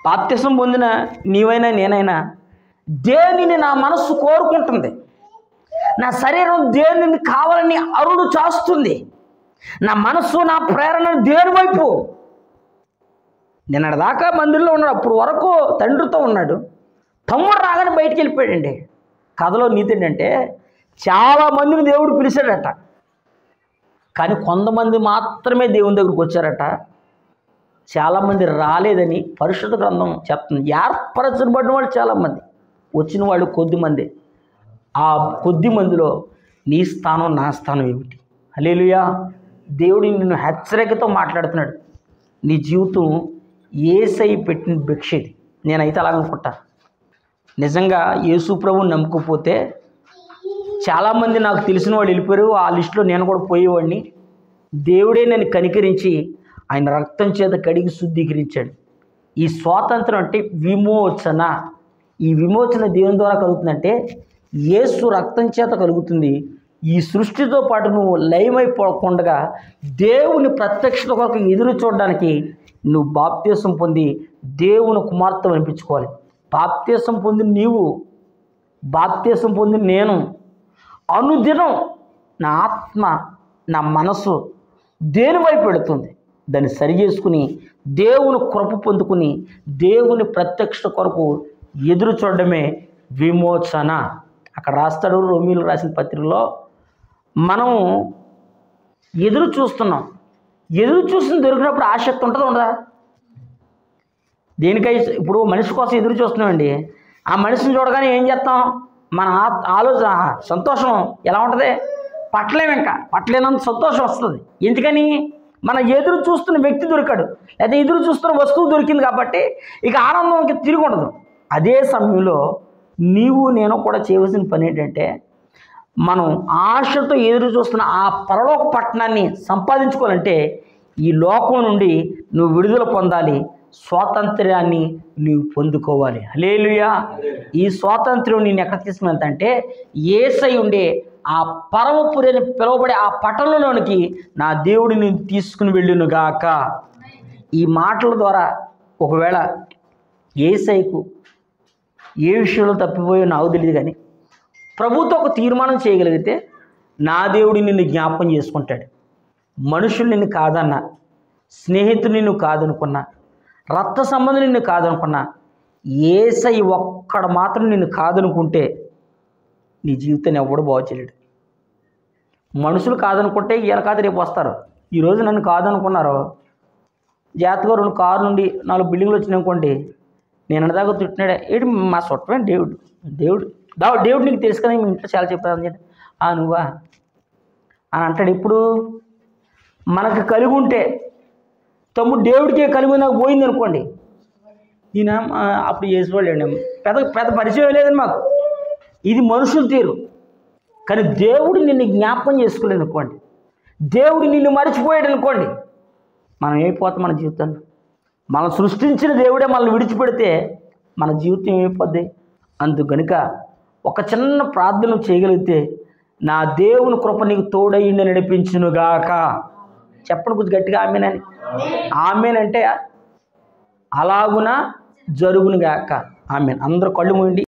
బాప్తిసం పొందిన నీవైనా నేనైనా దేనిని నా మనస్సు కోరుకుంటుంది, నా శరీరం దేనిని కావాలని అరుడు చాస్తుంది, నా మనస్సు నా ప్రేరణ దేని వైపు? నిన్నటిదాకా మందిరంలో ఉన్నాడు, అప్పుడు వరకు తండ్రితో ఉన్నాడు, తమ్ముడు రాగానే బయటికి వెళ్ళిపోయాడండి. కథలో నీతి ఏంటంటే, చాలామందిని దేవుడు పిలిచాడట, కానీ కొంతమంది మాత్రమే దేవుని దగ్గరికి వచ్చారట, చాలామంది రాలేదని పరిశుద్ధ గ్రంథం చెప్తుంది. ఏర్పరచబడిన వాళ్ళు చాలామంది, వచ్చిన వాళ్ళు కొద్దిమంది. ఆ కొద్ది మందిలో నీ స్థానం నా స్థానం ఏమిటి? హల్లెలూయా. దేవుడు నిన్ను హెచ్చరికతో మాట్లాడుతున్నాడు. నీ జీవితం యేసయ్య పెట్టిన భిక్ష ఇది. నేనైతే అలాగనుకుంటా. నిజంగా యేసు ప్రభువుని నమ్ముకోపోతే చాలామంది నాకు తెలిసిన వాళ్ళు వెళ్ళిపోయారు, ఆ లిస్టులో నేను కూడా పోయేవాడిని. దేవుడే నన్ను కనికరించి ఆయన రక్తం చేత కడిగి శుద్ధీకరించాడు. ఈ స్వాతంత్రం అంటే విమోచన. ఈ విమోచన దేవుని ద్వారా కలుగుతుందంటే యేసు రక్తం చేత కలుగుతుంది. ఈ సృష్టితో పాటు నువ్వు లయమైపోకుండా దేవుని ప్రత్యక్షత కొరకు ఎదురు చూడడానికి నువ్వు బాప్తీసం పొంది దేవుని కుమార్తె అనిపించుకోవాలి. బాప్తీసం పొంది నీవు, బాప్తీసం పొంది నేను అనుదినం నా ఆత్మ నా మనసు దేని వైపు పెడుతుంది, దాన్ని సరి చేసుకుని దేవుని కృప పొందుకుని దేవుని ప్రత్యక్ష కొరకు ఎదురు చూడడమే విమోచన. అక్కడ రాస్తాడు రోమీయులకు రాసిన పత్రికలో, మనం ఎదురు చూస్తున్నాం. ఎదురు చూసిన దొరికినప్పుడు ఆసక్తి ఉంటుందా ఉండదా? దేనికై ఇప్పుడు మనిషి కోసం ఎదురు చూస్తున్నామండి. ఆ మనిషిని చూడగానే ఏం చేస్తాం? మన ఆలోచన సంతోషం ఎలా ఉంటుంది? పట్టలేము, ఇంకా పట్టలేనంత సంతోషం వస్తుంది. ఎందుకని? మన ఎదురు చూస్తున్న వ్యక్తి దొరికాడు, లేదా ఎదురు చూస్తున్న వస్తువు దొరికింది కాబట్టి ఇక ఆనందంకి తిరిగి ఉండదు. అదే సమయంలో నీవు నేను కూడా చేయవలసిన పని ఏంటంటే, మనం ఆశతో ఎదురు చూస్తున్న ఆ పరలోక పట్టణాన్ని సంపాదించుకోవాలంటే ఈ లోకం నుండి నువ్వు విడుదల పొందాలి, స్వాతంత్ర్యాన్ని నువ్వు పొందుకోవాలి. హల్లెలూయా. ఈ స్వాతంత్ర్యం నేను ఎక్కడ తీసుకుని వెళ్తాంటే యేసై ఉండే ఆ పరమపురి అని పిలువబడే ఆ పట్టణంలోనికి నా దేవుడిని తీసుకుని వెళ్ళునుగాక. ఈ మాటల ద్వారా ఒకవేళ యేసైకు ఏ విషయంలో తప్పిపోయో నాకు తెలియదు, కానీ ప్రభుతో ఒక తీర్మానం చేయగలిగితే నా దేవుడు నిన్ను జ్ఞాపకం చేసుకుంటాడు. మనుషులు నిన్ను కాదన్నా, స్నేహితులు నిన్ను కాదనుకున్నా, రక్త సంబంధం నిన్ను కాదనుకున్నా, యేసై ఒక్కడు మాత్రం నిన్ను కాదనుకుంటే నీ జీవితాన్ని ఎవడు బాగు చేయలేడు. మనుషులు కాదనుకుంటే ఇలా కాదు రేపు వస్తారు. ఈరోజు నన్ను కాదనుకున్నారు, జాగ్రత్తగా 2 కార్లు నుండి 4 బిల్డింగ్లు వచ్చినాయి అనుకోండి, నేను అన్నదాకా తిట్టినాడే ఏంటి మా చుట్టమే దేవుడు నీకు తెలుసు కదా, మీ ఇంట్లో చాలా చెప్తాను చెప్పి నువ్వా అని అంటాడు. ఇప్పుడు మనకు కలిగి ఉంటే తమ్ముడు దేవుడికే కలిగి నాకు పోయింది అనుకోండి, ఈయన అప్పుడు చేసుకోలేండి, పెద్ద పరిచయం లేదని మాకు. ఇది మనుషుల తీరు. కానీ దేవుడు నిన్ను జ్ఞాపకం చేసుకోలేదు అనుకోండి, దేవుడు నిన్ను మర్చిపోయాడు అనుకోండి, మనం ఏమైపోతాం? మన జీవితంలో మనం సృష్టించిన దేవుడే మనల్ని విడిచిపెడితే మన జీవితం ఏమైపోద్ది? అందుకనుక ఒక చిన్న ప్రార్థన చేయగలిగితే నా దేవుని కృప నీకు తోడయ్యిండి నడిపించునుగాక. చెప్పండి కొంచెం గట్టిగా ఆమేనని. ఆమేనంటే అలాగున జరుగునుగాక. ఆమేన్. అందరూ కళ్ళు మూయండి.